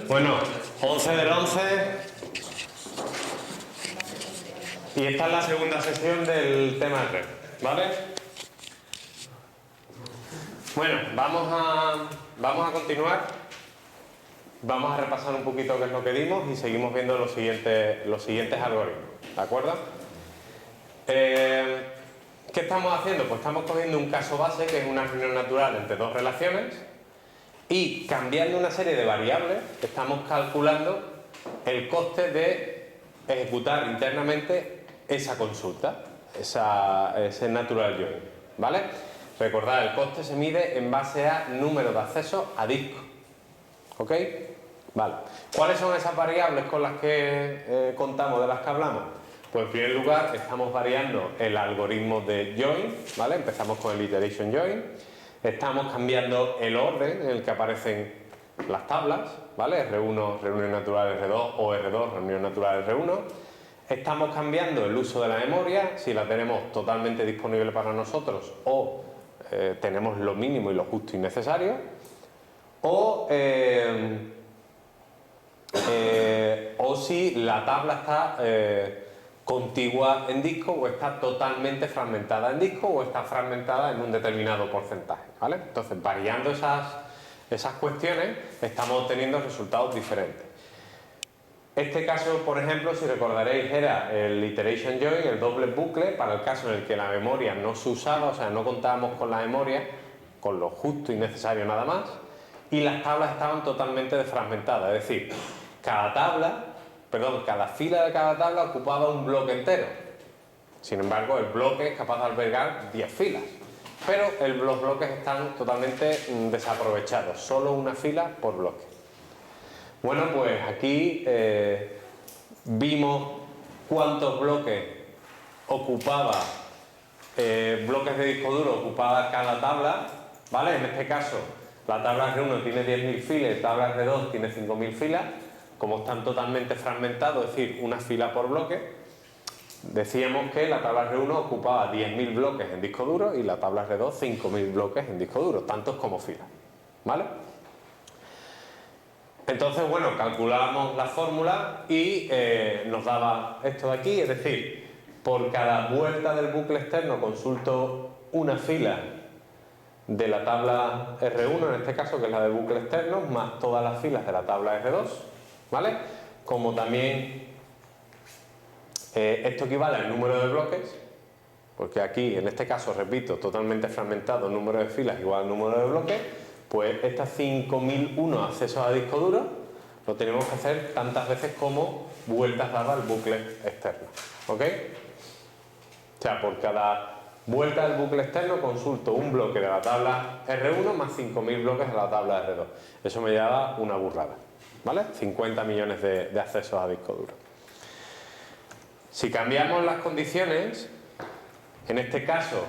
Bueno, 11 del 11. Y esta es la segunda sesión del tema 3, ¿vale? Bueno, vamos a continuar. Vamos a repasar un poquito qué es lo que dimos y seguimos viendo los siguientes algoritmos, ¿de acuerdo? ¿Qué estamos haciendo? Pues estamos cogiendo un caso base, que es una reunión natural entre dos relaciones, y cambiando una serie de variables, estamos calculando el coste de ejecutar internamente esa consulta, ese natural join, ¿vale? Recordad, el coste se mide en base a número de accesos a disco, ¿ok? Vale. ¿Cuáles son esas variables con las que contamos, de las que hablamos? Pues en primer lugar estamos variando el algoritmo de join, ¿vale? Empezamos con el iteration join. Estamos cambiando el orden en el que aparecen las tablas, ¿vale? R1, reunión natural R2 o R2, reunión natural R1. Estamos cambiando el uso de la memoria, si la tenemos totalmente disponible para nosotros o tenemos lo mínimo y lo justo y necesario. O si la tabla está contigua en disco o está totalmente fragmentada en disco o está fragmentada en un determinado porcentaje, ¿vale? Entonces, variando esas cuestiones, estamos obteniendo resultados diferentes. Este caso, por ejemplo, si recordaréis, era el iteration join, el doble bucle, para el caso en el que la memoria no se usaba, o sea, no contábamos con la memoria, con lo justo y necesario nada más, y las tablas estaban totalmente desfragmentadas, es decir, cada fila de cada tabla ocupaba un bloque entero. Sin embargo, el bloque es capaz de albergar 10 filas, pero los bloques están totalmente desaprovechados, solo una fila por bloque. Bueno, pues aquí vimos cuántos bloques ocupaba, bloques de disco duro ocupaba cada tabla, ¿vale? En este caso, la tabla R1 tiene 10.000 filas y la tabla R2 tiene 5.000 filas. Como están totalmente fragmentados, es decir, una fila por bloque, decíamos que la tabla R1 ocupaba 10.000 bloques en disco duro y la tabla R2 5.000 bloques en disco duro, tantos como filas, ¿vale? Entonces, bueno, calculábamos la fórmula y nos daba esto de aquí, es decir, por cada vuelta del bucle externo consulto una fila de la tabla R1, en este caso, que es la del bucle externo, más todas las filas de la tabla R2, ¿vale? Como también esto equivale al número de bloques, porque aquí, en este caso, repito, totalmente fragmentado, el número de filas igual al número de bloques, pues estas 5001 accesos a disco duro lo tenemos que hacer tantas veces como vueltas dadas al bucle externo, ¿ok? O sea, por cada vuelta del bucle externo consulto un bloque de la tabla R1 más 5.000 bloques de la tabla R2. Eso me lleva una burrada, ¿vale? 50 millones de accesos a disco duro. Si cambiamos las condiciones, en este caso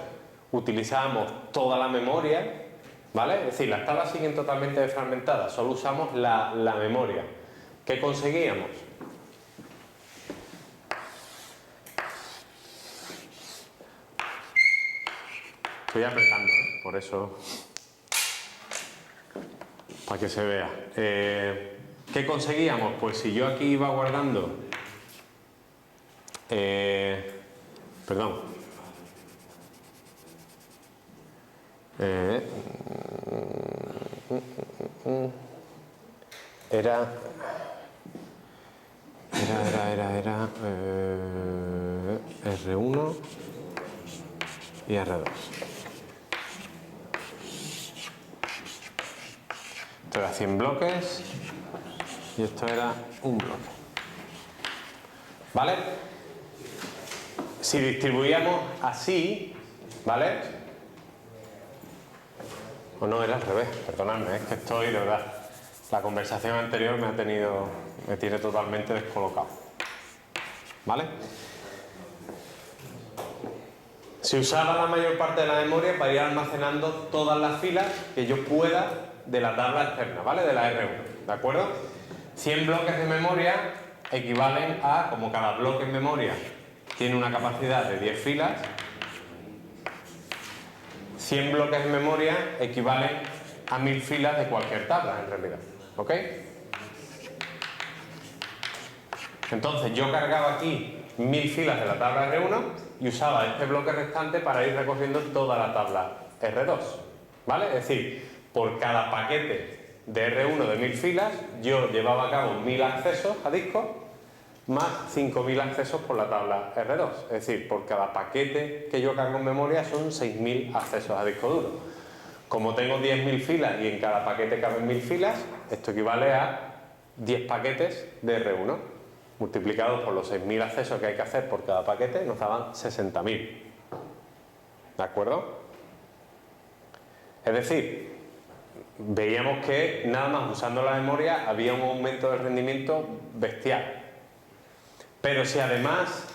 utilizamos toda la memoria, ¿vale? Es decir, las tablas siguen totalmente desfragmentadas, solo usamos la memoria. ¿Qué conseguíamos? Estoy apretando, ¿eh? Por eso, para que se vea. ¿Qué conseguíamos? Pues si yo aquí iba guardando, era R1 y R2. Esto era 100 bloques y esto era un bloque, ¿vale? Si distribuíamos así, ¿vale? O no, era al revés, perdonadme, es que estoy, de verdad, la conversación anterior me tiene totalmente descolocado, ¿vale? Si usaba la mayor parte de la memoria para ir almacenando todas las filas que yo pueda de la tabla externa, ¿vale? De la R1, ¿de acuerdo? 100 bloques de memoria equivalen a, como cada bloque en memoria tiene una capacidad de 10 filas, 100 bloques de memoria equivalen a 1000 filas de cualquier tabla, en realidad, ¿ok? Entonces yo cargaba aquí 1000 filas de la tabla R1 y usaba este bloque restante para ir recorriendo toda la tabla R2. ¿Vale? Es decir, por cada paquete de R1 de 1000 filas, yo llevaba a cabo 1000 accesos a disco más 5000 accesos por la tabla R2. Es decir, por cada paquete que yo cargo en memoria son 6000 accesos a disco duro. Como tengo 10.000 filas y en cada paquete caben 1000 filas, esto equivale a 10 paquetes de R1. Multiplicados por los 6000 accesos que hay que hacer por cada paquete, nos daban 60.000. ¿De acuerdo? Es decir, veíamos que nada más usando la memoria había un aumento del rendimiento bestial. Pero si además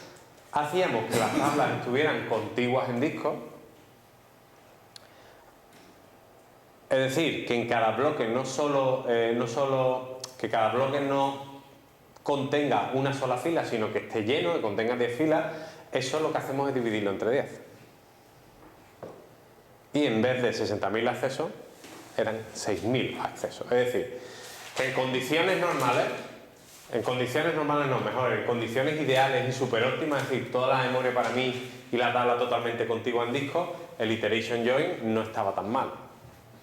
hacíamos que las tablas estuvieran contiguas en disco, es decir, que en cada bloque no solo que cada bloque no contenga una sola fila, sino que esté lleno, que contenga 10 filas, eso lo que hacemos es dividirlo entre 10. Y en vez de 60.000 accesos, eran 6.000 accesos. Es decir, que en condiciones normales no, mejor, en condiciones ideales y super óptimas, es decir, toda la memoria para mí y la tabla totalmente contigua en disco, el iteration join no estaba tan mal.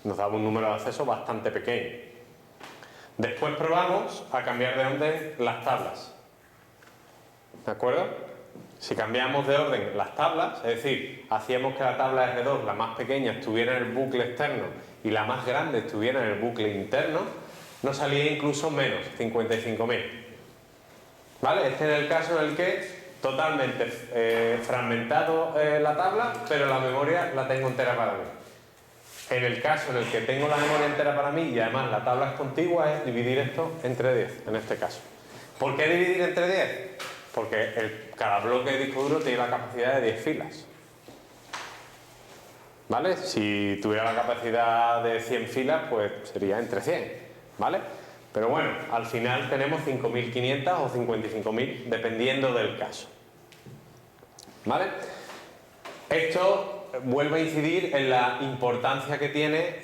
Nos daba un número de accesos bastante pequeño. Después probamos a cambiar de orden las tablas. ¿De acuerdo? Si cambiamos de orden las tablas, es decir, hacíamos que la tabla R2, la más pequeña, estuviera en el bucle externo y la más grande estuviera en el bucle interno, nos salía incluso menos, 55.000. ¿Vale? Este es el caso en el que totalmente fragmentado la tabla, pero la memoria la tengo entera para mí. En el caso en el que tengo la memoria entera para mí y además la tabla es contigua, es dividir esto entre 10, en este caso. ¿Por qué dividir entre 10? Porque cada bloque de disco duro tiene la capacidad de 10 filas. ¿Vale? Si tuviera la capacidad de 100 filas, pues sería entre 100. ¿Vale? Pero bueno, al final tenemos 5.500 o 55.000, dependiendo del caso. ¿Vale? Esto vuelve a incidir en la importancia que tiene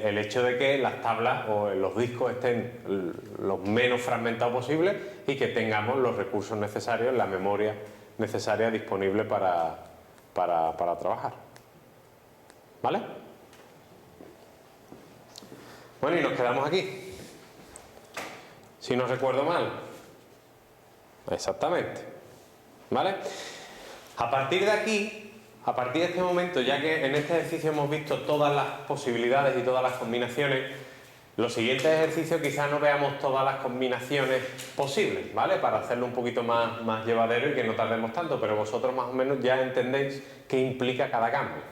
el hecho de que las tablas o los discos estén lo menos fragmentados posible y que tengamos los recursos necesarios, la memoria necesaria disponible para trabajar. ¿Vale? Bueno, y nos quedamos aquí. Si no recuerdo mal. Exactamente. ¿Vale? A partir de aquí, a partir de este momento, ya que en este ejercicio hemos visto todas las posibilidades y todas las combinaciones, los siguientes ejercicios quizás no veamos todas las combinaciones posibles, ¿vale? Para hacerlo un poquito más llevadero y que no tardemos tanto, pero vosotros más o menos ya entendéis qué implica cada cambio.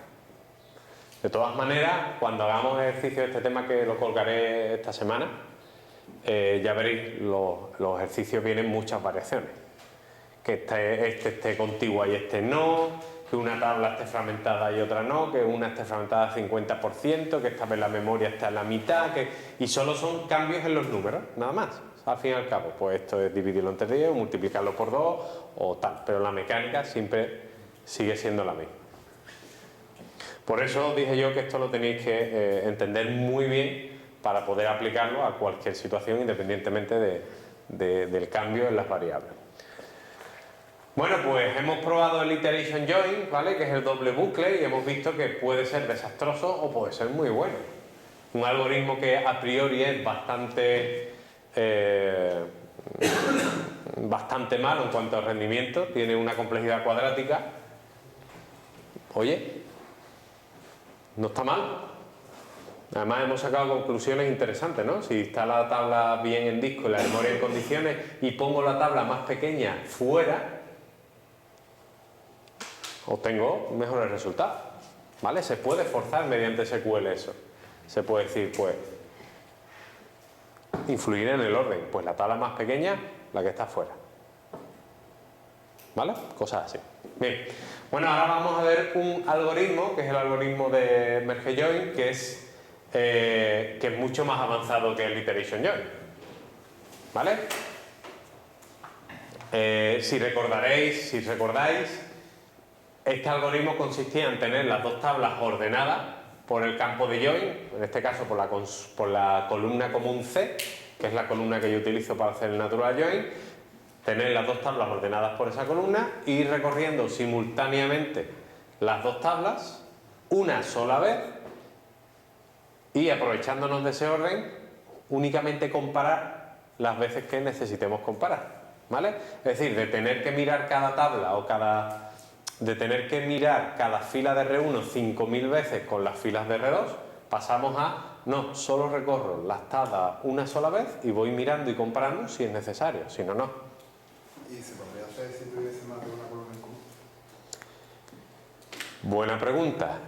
De todas maneras, cuando hagamos ejercicios de este tema, que lo colgaré esta semana, ya veréis, los ejercicios vienen muchas variaciones. Que este esté contigua y este no, que una tabla esté fragmentada y otra no, que una esté fragmentada al 50%, que esta vez la memoria está en la mitad, y solo son cambios en los números, nada más. Al fin y al cabo, pues esto es dividirlo entre 10 o multiplicarlo por 2 o tal, pero la mecánica siempre sigue siendo la misma. Por eso dije yo que esto lo tenéis que entender muy bien para poder aplicarlo a cualquier situación, independientemente del cambio en las variables. Bueno, pues hemos probado el iteration join, ¿vale? Que es el doble bucle, y hemos visto que puede ser desastroso o puede ser muy bueno. Un algoritmo que a priori es bastante malo en cuanto a rendimiento, tiene una complejidad cuadrática. Oye, no está mal. Además hemos sacado conclusiones interesantes, ¿no? Si está la tabla bien en disco y la memoria en condiciones y pongo la tabla más pequeña fuera, obtengo mejores resultados, ¿vale? Se puede forzar mediante SQL eso. Se puede decir, pues, influir en el orden. Pues la tabla más pequeña, la que está fuera. ¿Vale? Cosas así. Bien. Bueno, ahora vamos a ver un algoritmo, que es el algoritmo de merge join, que es mucho más avanzado que el iteration join. ¿Vale? Si recordáis, este algoritmo consistía en tener las dos tablas ordenadas por el campo de join, en este caso por la columna común C, que es la columna que yo utilizo para hacer el natural join, tener las dos tablas ordenadas por esa columna e ir recorriendo simultáneamente las dos tablas una sola vez y, aprovechándonos de ese orden, únicamente comparar las veces que necesitemos comparar, ¿vale? Es decir, de tener que mirar cada tabla de tener que mirar cada fila de R1 5000 veces con las filas de R2, pasamos a no, solo recorro las tablas una sola vez y voy mirando y comparando si es necesario, si no, no. ¿Y se podría hacer si tuviese más de una columna en común? Buena pregunta.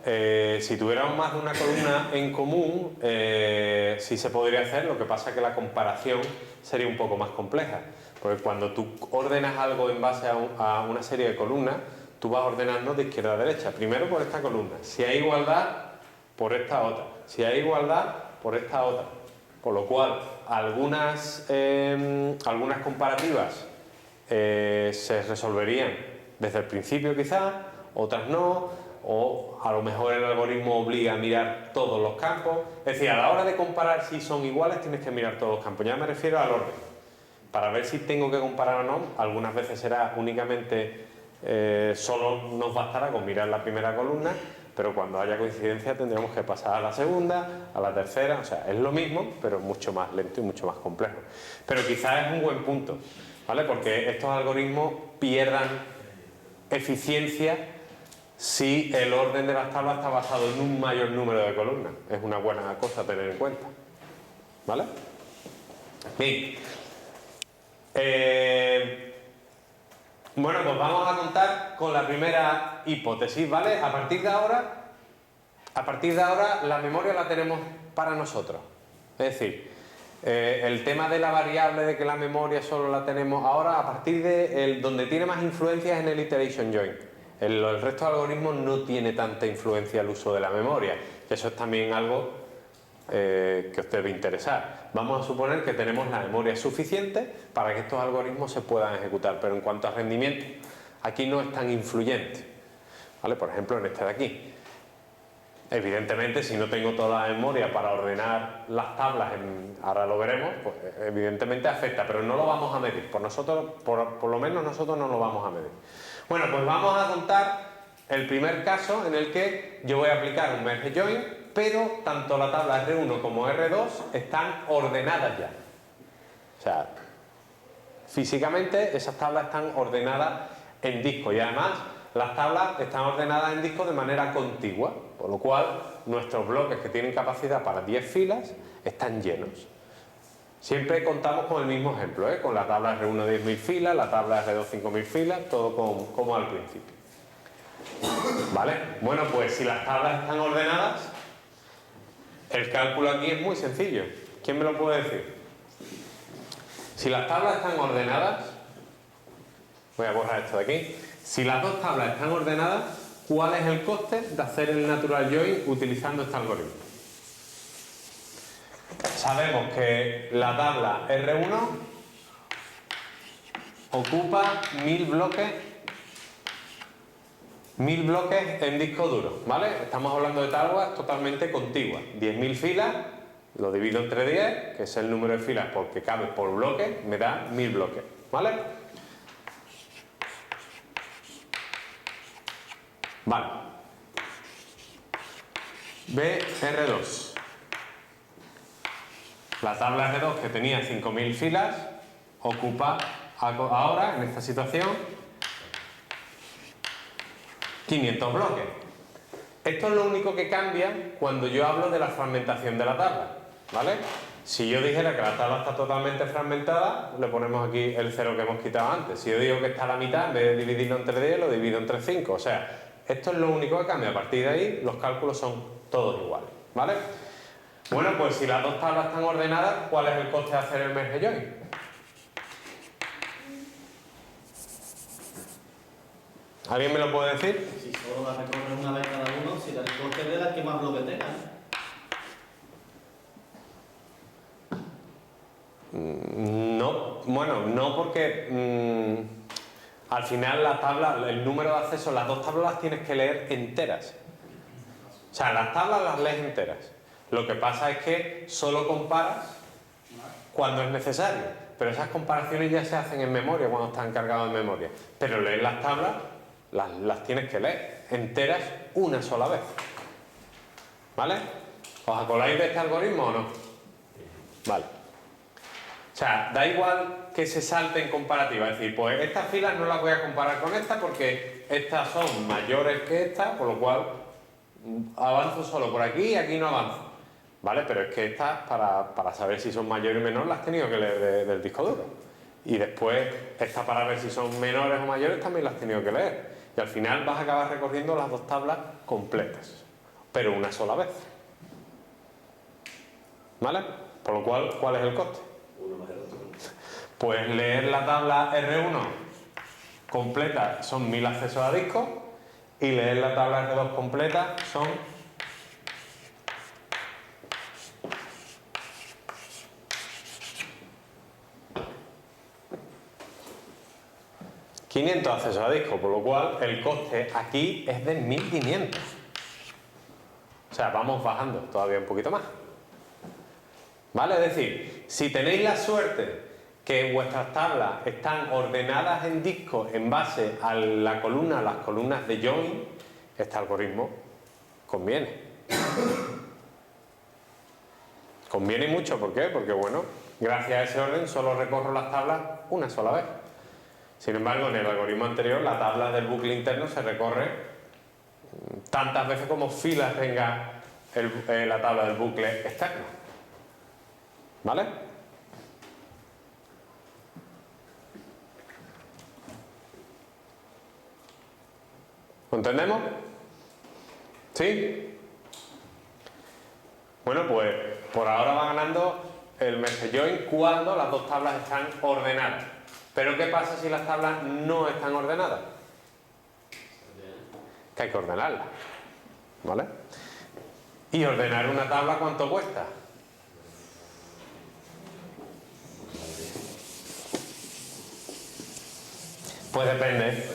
Si tuviéramos más de una columna en común, sí se podría hacer, lo que pasa es que la comparación sería un poco más compleja, porque cuando tú ordenas algo en base a una serie de columnas, tú vas ordenando de izquierda a derecha, primero por esta columna, si hay igualdad, por esta otra, si hay igualdad, por esta otra, por lo cual algunas comparativas se resolverían desde el principio quizás, otras no, o a lo mejor el algoritmo obliga a mirar todos los campos. Es decir, a la hora de comparar si son iguales tienes que mirar todos los campos, ya me refiero al orden. Para ver si tengo que comparar o no, algunas veces será únicamente, solo nos bastará con mirar la primera columna, pero cuando haya coincidencia tendremos que pasar a la segunda, a la tercera, o sea, es lo mismo, pero mucho más lento y mucho más complejo. Pero quizás es un buen punto, ¿vale? Porque estos algoritmos pierdan eficiencia si el orden de las tablas está basado en un mayor número de columnas. Es una buena cosa a tener en cuenta, ¿vale? Bien. Bueno, pues vamos a contar con la primera hipótesis, ¿vale? A partir de ahora la memoria la tenemos para nosotros. Es decir, el tema de la variable de que la memoria solo la tenemos ahora, a partir de donde tiene más influencia es en el iteration join. El resto de algoritmos no tiene tanta influencia el uso de la memoria. Eso es también algo que os debe interesar. Vamos a suponer que tenemos la memoria suficiente para que estos algoritmos se puedan ejecutar, pero en cuanto a rendimiento, aquí no es tan influyente, ¿vale? Por ejemplo, en este de aquí. Evidentemente, si no tengo toda la memoria para ordenar las tablas, ahora lo veremos, pues evidentemente afecta, pero no lo vamos a medir. Por lo menos nosotros no lo vamos a medir. Bueno, pues vamos a contar el primer caso en el que yo voy a aplicar un merge join, pero tanto la tabla R1 como R2 están ordenadas ya. O sea, físicamente esas tablas están ordenadas en disco y además las tablas están ordenadas en disco de manera contigua, por lo cual nuestros bloques que tienen capacidad para 10 filas están llenos. Siempre contamos con el mismo ejemplo, con la tabla R1 10.000 filas, la tabla R2 5.000 filas, todo como al principio. ¿Vale? Bueno, pues si las tablas están ordenadas, el cálculo aquí es muy sencillo. ¿Quién me lo puede decir? Si las tablas están ordenadas, voy a borrar esto de aquí. Si las dos tablas están ordenadas, ¿cuál es el coste de hacer el natural join utilizando este algoritmo? Sabemos que la tabla R1 ocupa 1000 bloques en disco duro, ¿vale? Estamos hablando de tablas totalmente contiguas. 10.000 filas, lo divido entre 10, que es el número de filas porque cabe por bloque, me da 1000 bloques, ¿vale? Vale. BR2. La tabla R2 que tenía 5000 filas ocupa ahora, en esta situación, 500 bloques. Esto es lo único que cambia cuando yo hablo de la fragmentación de la tabla, ¿vale? Si yo dijera que la tabla está totalmente fragmentada, le ponemos aquí el 0 que hemos quitado antes. Si yo digo que está a la mitad, en vez de dividirlo entre 10, lo divido entre 5. O sea, esto es lo único que cambia. A partir de ahí, los cálculos son todos iguales, ¿vale? Bueno, pues si las dos tablas están ordenadas, ¿cuál es el coste de hacer el merge join? ¿Alguien me lo puede decir? Si solo la recorres una vez cada uno, si el coste de la que más bloque tenga. No, bueno, no porque al final la tabla, el número de accesos, las dos tablas las tienes que leer enteras. O sea, las tablas las lees enteras. Lo que pasa es que solo comparas cuando es necesario. Pero esas comparaciones ya se hacen en memoria cuando están cargados en memoria. Pero leer las tablas las tienes que leer enteras una sola vez. ¿Vale? ¿Os acordáis de este algoritmo o no? Vale. O sea, da igual que se salte en comparativa. Es decir, pues estas filas no las voy a comparar con esta porque estas son mayores que esta, por lo cual avanzo solo por aquí y aquí no avanzo. ¿Vale? Pero es que estas, para saber si son mayores o menores, las has tenido que leer del disco duro. Y después, estas para ver si son menores o mayores, también las has tenido que leer. Y al final vas a acabar recorriendo las dos tablas completas, pero una sola vez. ¿Vale? Por lo cual, ¿cuál es el coste? Uno más el otro. Pues leer la tabla R1 completa son 1000 accesos a disco y leer la tabla R2 completa son 500 accesos a disco, por lo cual el coste aquí es de 1500. O sea, vamos bajando todavía un poquito más. ¿Vale? Es decir, si tenéis la suerte que vuestras tablas están ordenadas en disco en base a las columnas de join, este algoritmo conviene. Conviene mucho, ¿por qué? Porque, bueno, gracias a ese orden solo recorro las tablas una sola vez. Sin embargo, en el algoritmo anterior, la tabla del bucle interno se recorre tantas veces como filas tenga la tabla del bucle externo. ¿Vale? ¿Lo entendemos? ¿Sí? Bueno, pues por ahora va ganando el merge join cuando las dos tablas están ordenadas. Pero ¿qué pasa si las tablas no están ordenadas? Que hay que ordenarlas. ¿Vale? ¿Y ordenar una tabla cuánto cuesta? Pues depende.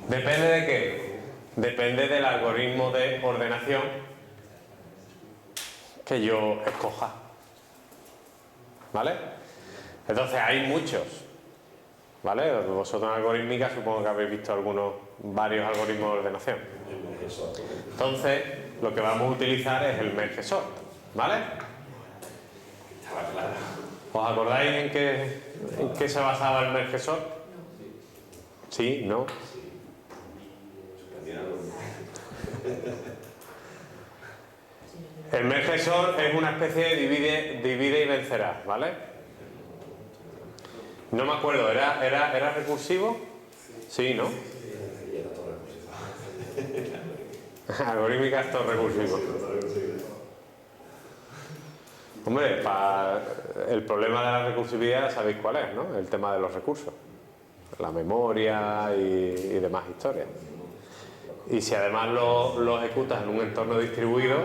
¿Depende de qué? Depende del algoritmo de ordenación que yo escoja. ¿Vale? Entonces hay muchos. ¿Vale? Vosotros en algorítmica supongo que habéis visto varios algoritmos de ordenación. Entonces, lo que vamos a utilizar es el merge sort. ¿Vale? Estaba claro. ¿Os acordáis en qué se basaba el merge sort? ¿Sí? ¿No? El merge sort es una especie de divide y vencerás, ¿vale? No me acuerdo, ¿era recursivo? Sí, ¿no? Algorítmica es todo recursivo. Hombre, el problema de la recursividad sabéis cuál es, ¿no? El tema de los recursos. La memoria y demás historias. Y si además lo ejecutas en un entorno distribuido,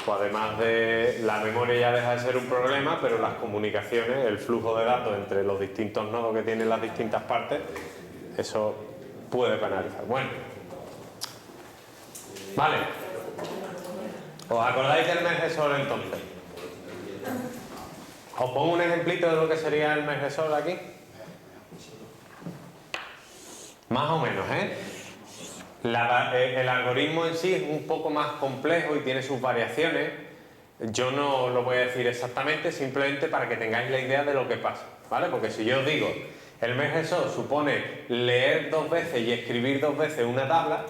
pues además de la memoria ya deja de ser un problema, pero las comunicaciones, el flujo de datos entre los distintos nodos que tienen las distintas partes, eso puede penalizar. Bueno, vale. ¿Os acordáis del merge sort entonces? Os pongo un ejemplito de lo que sería el merge sort aquí. Más o menos, ¿eh? El algoritmo en sí es un poco más complejo y tiene sus variaciones. Yo no lo voy a decir exactamente, simplemente para que tengáis la idea de lo que pasa, ¿vale? Porque si yo os digo, el merge sort supone leer 2 veces y escribir 2 veces una tabla,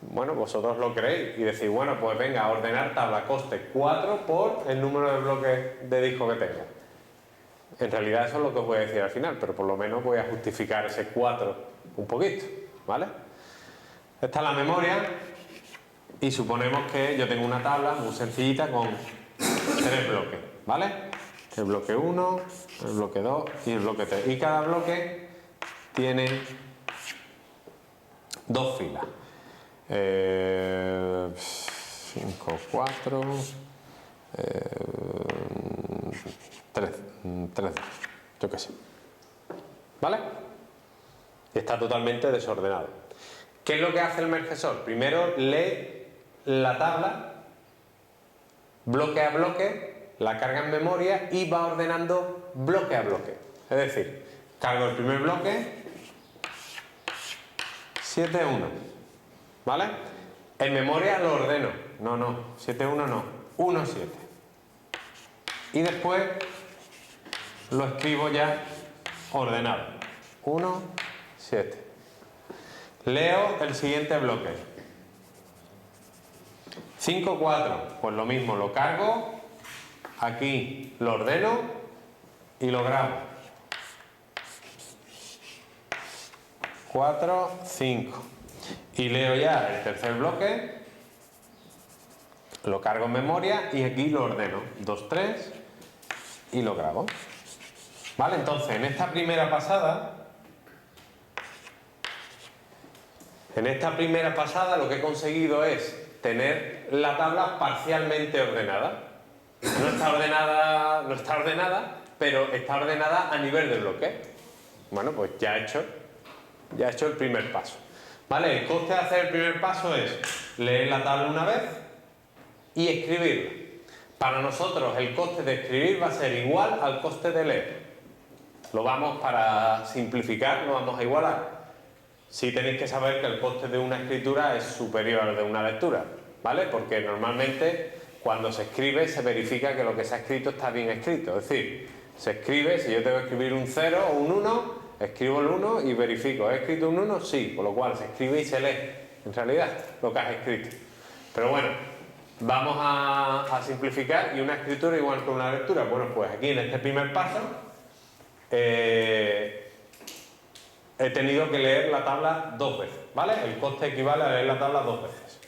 bueno, vosotros lo creéis y decís, bueno, pues venga, ordenar tabla coste 4 por el número de bloques de disco que tenga. En realidad eso es lo que os voy a decir al final, pero por lo menos voy a justificar ese 4 un poquito, ¿vale? Esta es la memoria y suponemos que yo tengo una tabla muy sencillita con 3 bloques, ¿vale? El bloque 1, el bloque 2 y el bloque 3. Y cada bloque tiene 2 filas. 5, 4, 3, yo qué sé. ¿Vale? Y está totalmente desordenado. ¿Qué es lo que hace el merge sort? Primero lee la tabla bloque a bloque la carga en memoria y va ordenando bloque a bloque. Es decir, cargo el primer bloque, 7, 1. ¿Vale? En memoria lo ordeno. No, 7, 1 no. 1, 7. Y después lo escribo ya ordenado. 1, 7. Leo el siguiente bloque. 5, 4. Pues lo mismo, lo cargo. Aquí lo ordeno y lo grabo. 4, 5. Y leo ya el tercer bloque, lo cargo en memoria y aquí lo ordeno. 2, 3 y lo grabo. ¿Vale? Entonces, en esta primera pasada lo que he conseguido es tener la tabla parcialmente ordenada. No está ordenada, pero está ordenada a nivel de bloque. Bueno, pues ya he hecho el primer paso. ¿Vale? El coste de hacer el primer paso es leer la tabla una vez y escribirla. Para nosotros el coste de escribir va a ser igual al coste de leer. Para simplificar, lo vamos a igualar. Sí tenéis que saber que el coste de una escritura es superior al de una lectura, ¿vale? Porque normalmente cuando se escribe se verifica que lo que se ha escrito está bien escrito. Es decir, se escribe, si yo tengo que escribir un 0 o un 1, escribo el 1 y verifico. ¿He escrito un 1? Sí, con lo cual se escribe y se lee, en realidad, lo que has escrito. Pero bueno, vamos a simplificar. ¿Y una escritura igual que una lectura? Bueno, pues aquí en este primer paso he tenido que leer la tabla 2 veces, ¿vale? El coste equivale a leer la tabla 2 veces.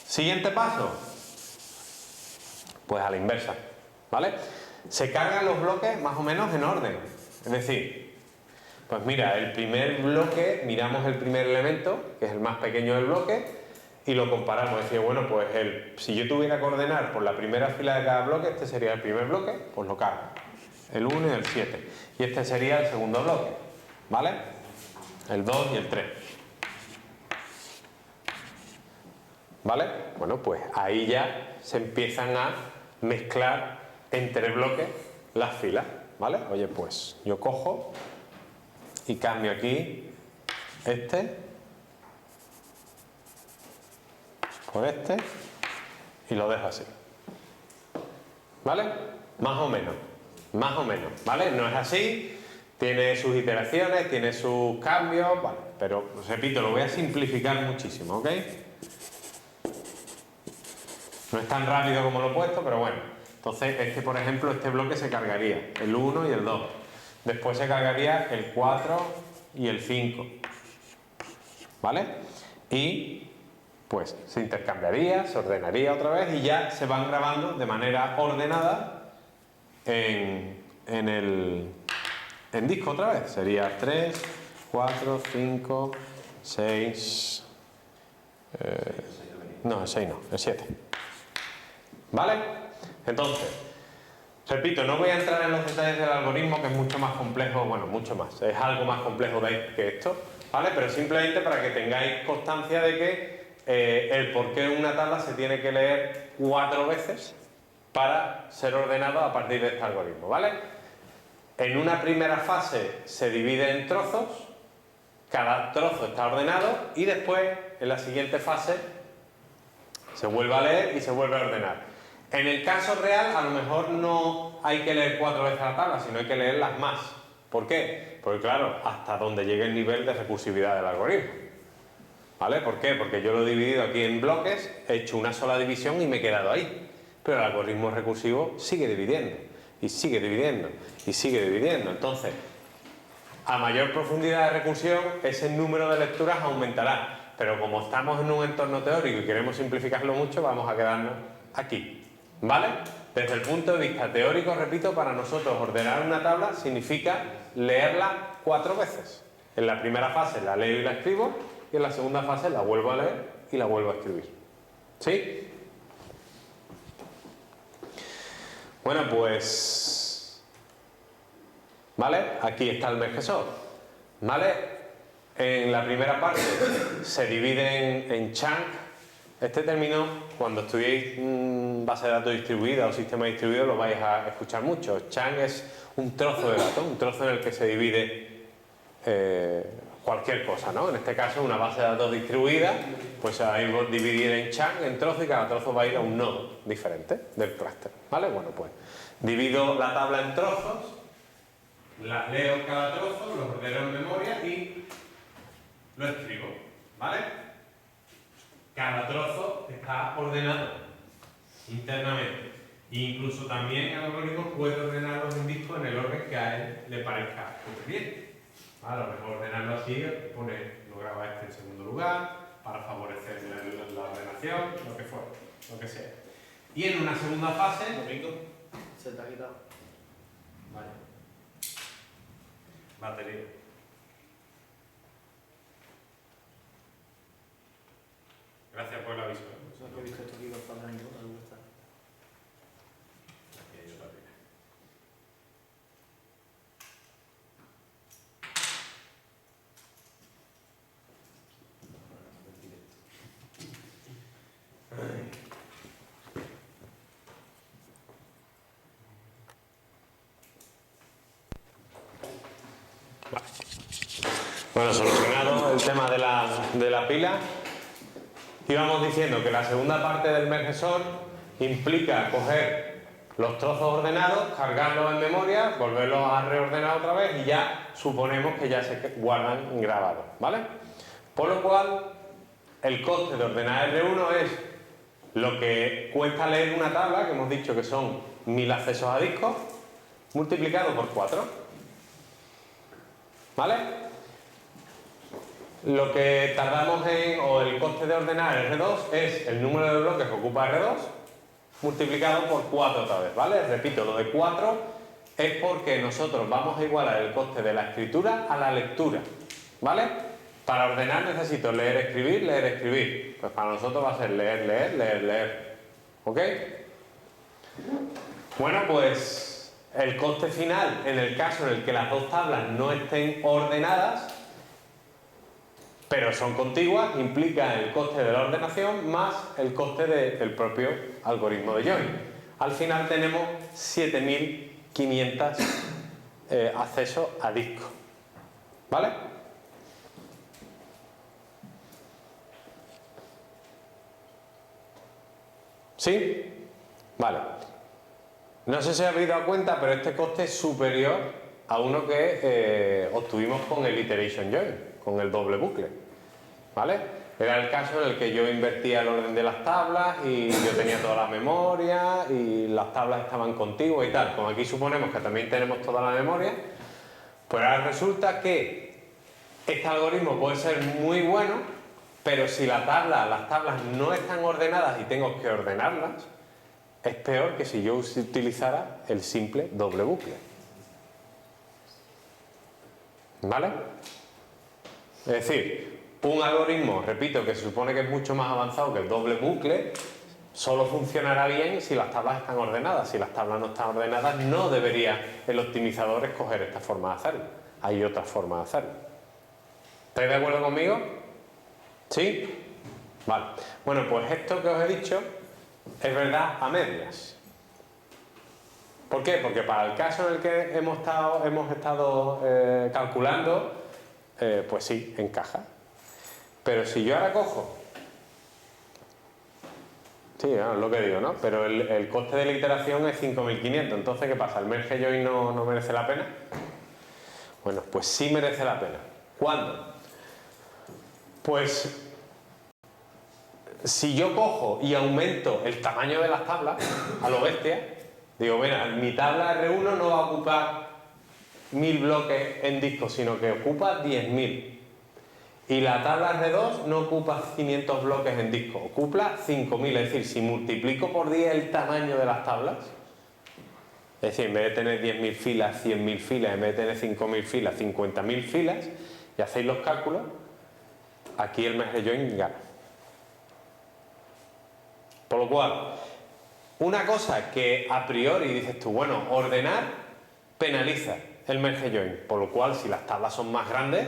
Siguiente paso, pues a la inversa, ¿vale? Se cargan los bloques más o menos en orden. Es decir, pues mira, el primer bloque, miramos el primer elemento, que es el más pequeño del bloque, y lo comparamos. Es decir, bueno, pues si yo tuviera que ordenar por la primera fila de cada bloque, este sería el primer bloque, pues lo cargo. El 1 y el 7. Y este sería el segundo bloque, ¿vale? El 2 y el 3. ¿Vale? Bueno, pues ahí ya se empiezan a mezclar entre bloques las filas, ¿vale? Oye, pues yo cojo y cambio aquí este por este y lo dejo así, ¿vale? Más o menos, ¿vale? No es así, tiene sus iteraciones, tiene sus cambios, ¿vale? Pero, repito, lo voy a simplificar muchísimo, ¿ok? No es tan rápido como lo he puesto, pero bueno. Entonces, por ejemplo, este bloque se cargaría, el 1 y el 2. Después se cargaría el 4 y el 5. ¿Vale? Y pues se intercambiaría, se ordenaría otra vez y ya se van grabando de manera ordenada en disco otra vez. Sería 3, 4, 5, 6... no, el 6 no, el 7. ¿Vale? Entonces, repito, no voy a entrar en los detalles del algoritmo, que es mucho más complejo, bueno, mucho más, es algo más complejo que esto, ¿vale? Pero simplemente para que tengáis constancia de que el porqué de una tabla se tiene que leer 4 veces para ser ordenado a partir de este algoritmo, ¿vale? En una primera fase se divide en trozos, cada trozo está ordenado y después, en la siguiente fase, se vuelve a leer y se vuelve a ordenar. En el caso real, a lo mejor no hay que leer 4 veces la tabla, sino hay que leerlas más. ¿Por qué? Porque claro, hasta donde llegue el nivel de recursividad del algoritmo. ¿Vale? ¿Por qué? Porque yo lo he dividido aquí en bloques, he hecho una sola división y me he quedado ahí. Pero el algoritmo recursivo sigue dividiendo, y sigue dividiendo, y sigue dividiendo. Entonces, a mayor profundidad de recursión, ese número de lecturas aumentará. Pero como estamos en un entorno teórico y queremos simplificarlo mucho, vamos a quedarnos aquí. ¿Vale? Desde el punto de vista teórico, repito, para nosotros ordenar una tabla significa leerla 4 veces. En la primera fase la leo y la escribo, y en la segunda fase la vuelvo a leer y la vuelvo a escribir. ¿Sí? Bueno, pues... ¿Vale? Aquí está el mergesor. ¿Vale? En la primera parte se divide en chunk Este término, cuando estudiéis base de datos distribuida o sistema distribuido, lo vais a escuchar mucho. Chunk es un trozo de datos, un trozo en el que se divide cualquier cosa, ¿no? En este caso, una base de datos distribuida, pues se va a dividir en chunk, en trozos, y cada trozo va a ir a un nodo diferente del clúster, ¿vale? Bueno, pues divido la tabla en trozos, las leo cada trozo, los ordeno en memoria y lo escribo, ¿vale? Cada trozo está ordenado internamente. Incluso también el algoritmo puede ordenarlos en disco en el orden que a él le parezca conveniente. A lo mejor ordenarlo así, lo graba este en segundo lugar, para favorecer la ordenación, lo que fuera, lo que sea. Y en una segunda fase... Domingo, se te ha quitado. Vale. Batería. Gracias por el aviso. Eso es que he visto esto aquí con Fabio en ninguna duda está. Aquí hay otra pila. Vale. Bueno, solucionado el tema de la pila, íbamos diciendo que la segunda parte del mergesor implica coger los trozos ordenados, cargarlos en memoria, volverlos a reordenar otra vez y ya suponemos que ya se guardan grabados, ¿vale? Por lo cual, el coste de ordenar R1 es lo que cuesta leer una tabla, que hemos dicho que son 1000 accesos a disco, multiplicado por 4. ¿Vale? Lo que tardamos o el coste de ordenar R2 es el número de bloques que ocupa R2 multiplicado por 4 otra vez, ¿vale? Repito, lo de 4 es porque nosotros vamos a igualar el coste de la escritura a la lectura, ¿vale? Para ordenar necesito leer, escribir, leer, escribir. Pues para nosotros va a ser leer, leer, leer, leer. ¿Ok? Bueno, pues el coste final, en el caso en el que las dos tablas no estén ordenadas, pero son contiguas, implica el coste de la ordenación más el coste del propio algoritmo de join. Al final tenemos 7500 accesos a disco. ¿Vale? ¿Sí? Vale. No sé si habéis dado cuenta, pero este coste es superior a uno que obtuvimos con el iteration join, con el doble bucle. ¿Vale? Era el caso en el que yo invertía el orden de las tablas y yo tenía toda la memoria y las tablas estaban contiguas y tal. Como aquí suponemos que también tenemos toda la memoria, pues ahora resulta que este algoritmo puede ser muy bueno, pero si las tablas no están ordenadas y tengo que ordenarlas, es peor que si yo utilizara el simple doble bucle. ¿Vale? Es decir, un algoritmo, repito, que se supone que es mucho más avanzado que el doble bucle, solo funcionará bien si las tablas están ordenadas. Si las tablas no están ordenadas, no debería el optimizador escoger esta forma de hacerlo. Hay otras formas de hacerlo. ¿Estáis de acuerdo conmigo? ¿Sí? Vale. Bueno, pues esto que os he dicho es verdad a medias. ¿Por qué? Porque para el caso en el que hemos estado calculando, pues sí, encaja. Pero si yo ahora cojo... Sí, es lo que digo, ¿no? Pero el coste de la iteración es 5500. Entonces, ¿qué pasa? ¿El merge join no merece la pena? Bueno, pues sí merece la pena. ¿Cuándo? Pues si yo cojo y aumento el tamaño de las tablas a lo bestia, digo, mira, mi tabla R1 no va a ocupar 1000 bloques en disco, sino que ocupa 10.000. Y la tabla R2 no ocupa 500 bloques en disco, ocupa 5000. Es decir, si multiplico por 10 el tamaño de las tablas, es decir, en vez de tener 10.000 filas, 100.000 filas, en vez de tener 5.000 filas, 50.000 filas, y hacéis los cálculos, aquí el merge join gana. Por lo cual, una cosa que a priori dices tú, bueno, ordenar penaliza el merge join, por lo cual si las tablas son más grandes,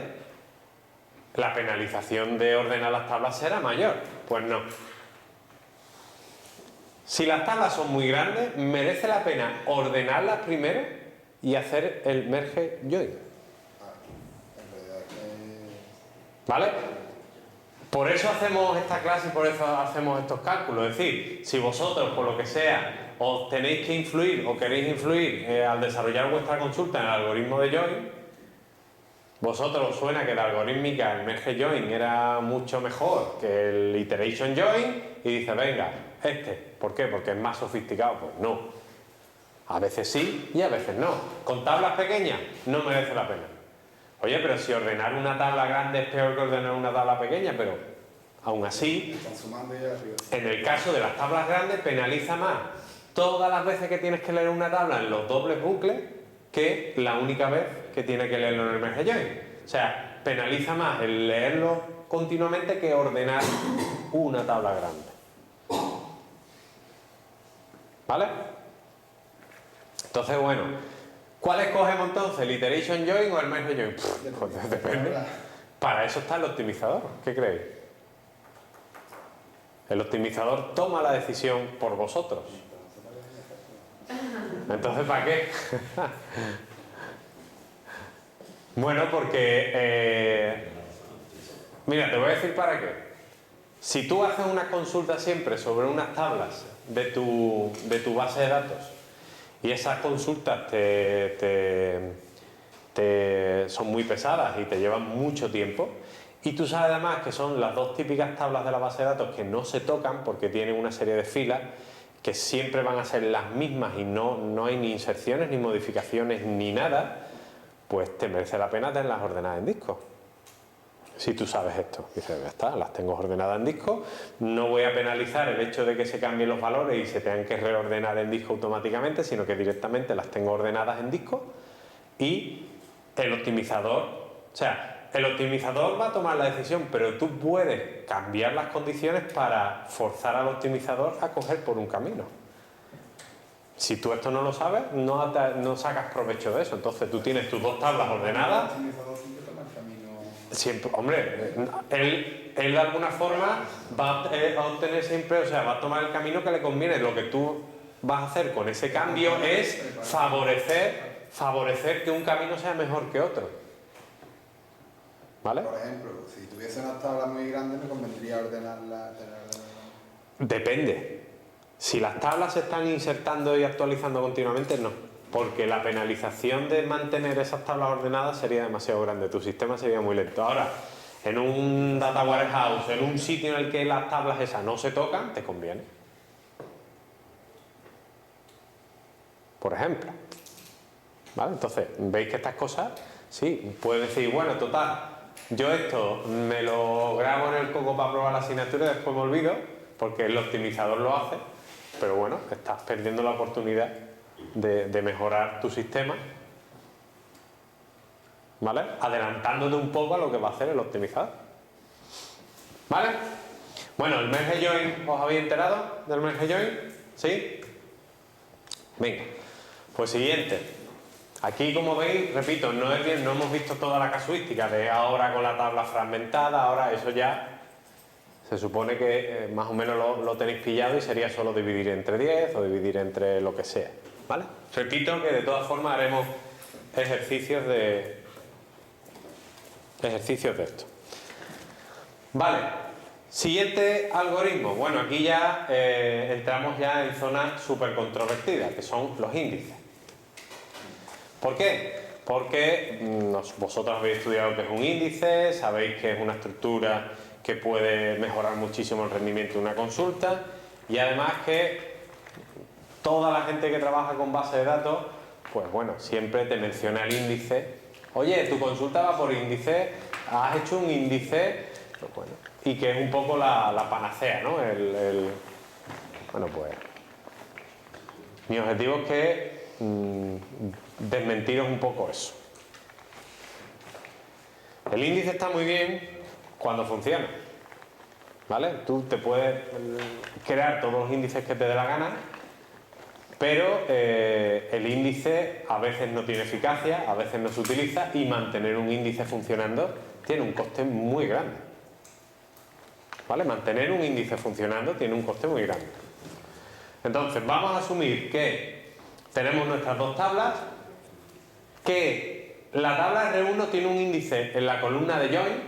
la penalización de ordenar las tablas será mayor. Pues no. Si las tablas son muy grandes, merece la pena ordenarlas primero y hacer el merge join. En realidad ¿Vale? Por eso hacemos esta clase y por eso hacemos estos cálculos. Es decir, si vosotros, por lo que sea, os tenéis que influir o queréis influir al desarrollar vuestra consulta en el algoritmo de join, vosotros os suena que la algorítmica, el merge join, era mucho mejor que el iteration join y dice, venga, ¿por qué? Porque es más sofisticado. Pues no. A veces sí y a veces no. Con tablas pequeñas no merece la pena. Oye, pero si ordenar una tabla grande es peor que ordenar una tabla pequeña, pero aún así, están sumando ya arriba. en el caso de las tablas grandes penaliza más todas las veces que tienes que leer una tabla en los dobles bucles que la única vez que tienes que leerlo en el merge join. O sea, penaliza más el leerlo continuamente que ordenar una tabla grande. ¿Vale? Entonces, bueno, ¿cuál escogemos entonces? ¿El iteration join o el merge join? Pues depende. Para eso está el optimizador. ¿Qué creéis? El optimizador toma la decisión por vosotros. Entonces, ¿para qué? Bueno, porque... mira, te voy a decir para qué. Si tú haces una consulta siempre sobre unas tablas de tu base de datos y esas consultas son muy pesadas y te llevan mucho tiempo, y tú sabes además que son las dos típicas tablas de la base de datos que no se tocan porque tienen una serie de filas que siempre van a ser las mismas y no hay ni inserciones, ni modificaciones, ni nada, pues te merece la pena tenerlas ordenadas en disco. Si tú sabes esto, dices, ya está, las tengo ordenadas en disco, no voy a penalizar el hecho de que se cambien los valores y se tengan que reordenar en disco automáticamente, sino que directamente las tengo ordenadas en disco y el optimizador, o sea, el optimizador va a tomar la decisión, pero tú puedes cambiar las condiciones para forzar al optimizador a coger por un camino. Si tú esto no lo sabes, no sacas provecho de eso. Entonces tú tienes tus dos tablas ordenadas. El optimizador siempre toma el camino. Siempre, hombre, él de alguna forma va a obtener siempre, o sea, va a tomar el camino que le conviene. Lo que tú vas a hacer con ese cambio es favorecer que un camino sea mejor que otro. ¿Vale? Por ejemplo, si tuviese unas tablas muy grandes, me convendría ordenarlas. Depende. Si las tablas se están insertando y actualizando continuamente, no. Porque la penalización de mantener esas tablas ordenadas sería demasiado grande. Tu sistema sería muy lento. Ahora, en un data warehouse, en un sitio en el que las tablas esas no se tocan, te conviene. Por ejemplo. ¿Vale? Entonces, veis que estas cosas, sí, puedes decir, bueno, total, yo esto me lo grabo en el coco para probar la asignatura y después me olvido, porque el optimizador lo hace, pero bueno, estás perdiendo la oportunidad de mejorar tu sistema, ¿vale? Adelantándote un poco a lo que va a hacer el optimizador. ¿Vale? Bueno, el merge join, ¿os habéis enterado del merge join? ¿Sí? Venga, pues siguiente. Aquí, como veis, repito, no hemos visto toda la casuística de ahora con la tabla fragmentada, ahora eso ya se supone que más o menos lo tenéis pillado y sería solo dividir entre 10 o dividir entre lo que sea, ¿vale? Repito que de todas formas haremos ejercicios de esto. Vale, siguiente algoritmo. Bueno, aquí ya entramos ya en zonas súper controvertidas, que son los índices. ¿Por qué? Porque vosotros habéis estudiado que es un índice, sabéis que es una estructura que puede mejorar muchísimo el rendimiento de una consulta y además que toda la gente que trabaja con base de datos, pues bueno, siempre te menciona el índice. Oye, tu consulta va por índice, has hecho un índice, pues bueno, y que es un poco la panacea, ¿no? Bueno, pues mi objetivo es que desmentiros un poco eso. El índice está muy bien cuando funciona, ¿vale? Tú te puedes crear todos los índices que te dé la gana, pero el índice a veces no tiene eficacia, a veces no se utiliza y mantener un índice funcionando tiene un coste muy grande, ¿vale? Mantener un índice funcionando tiene un coste muy grande. Entonces, vamos a asumir que tenemos nuestras dos tablas, que la tabla R1 tiene un índice en la columna de join,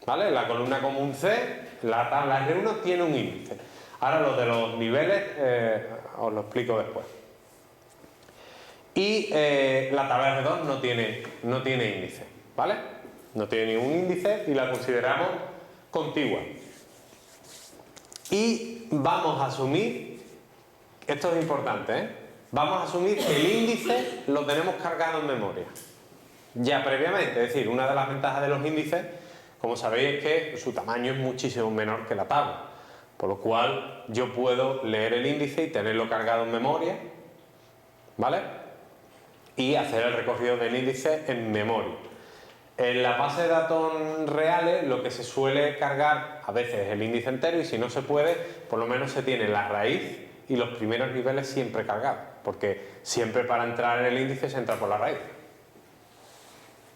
¿vale? En la columna común C, la tabla R1 tiene un índice. Ahora lo de los niveles os lo explico después. Y la tabla R2 no tiene índice, ¿vale? No tiene ningún índice y la consideramos contigua. Y vamos a asumir, esto es importante, ¿eh? Vamos a asumir que el índice lo tenemos cargado en memoria, ya previamente. Es decir, una de las ventajas de los índices, como sabéis, es que su tamaño es muchísimo menor que la tabla. Por lo cual yo puedo leer el índice y tenerlo cargado en memoria, ¿vale? Y hacer el recorrido del índice en memoria. En la base de datos reales lo que se suele cargar a veces es el índice entero, y si no se puede, por lo menos se tiene la raíz y los primeros niveles siempre cargados, porque siempre para entrar en el índice se entra por la raíz.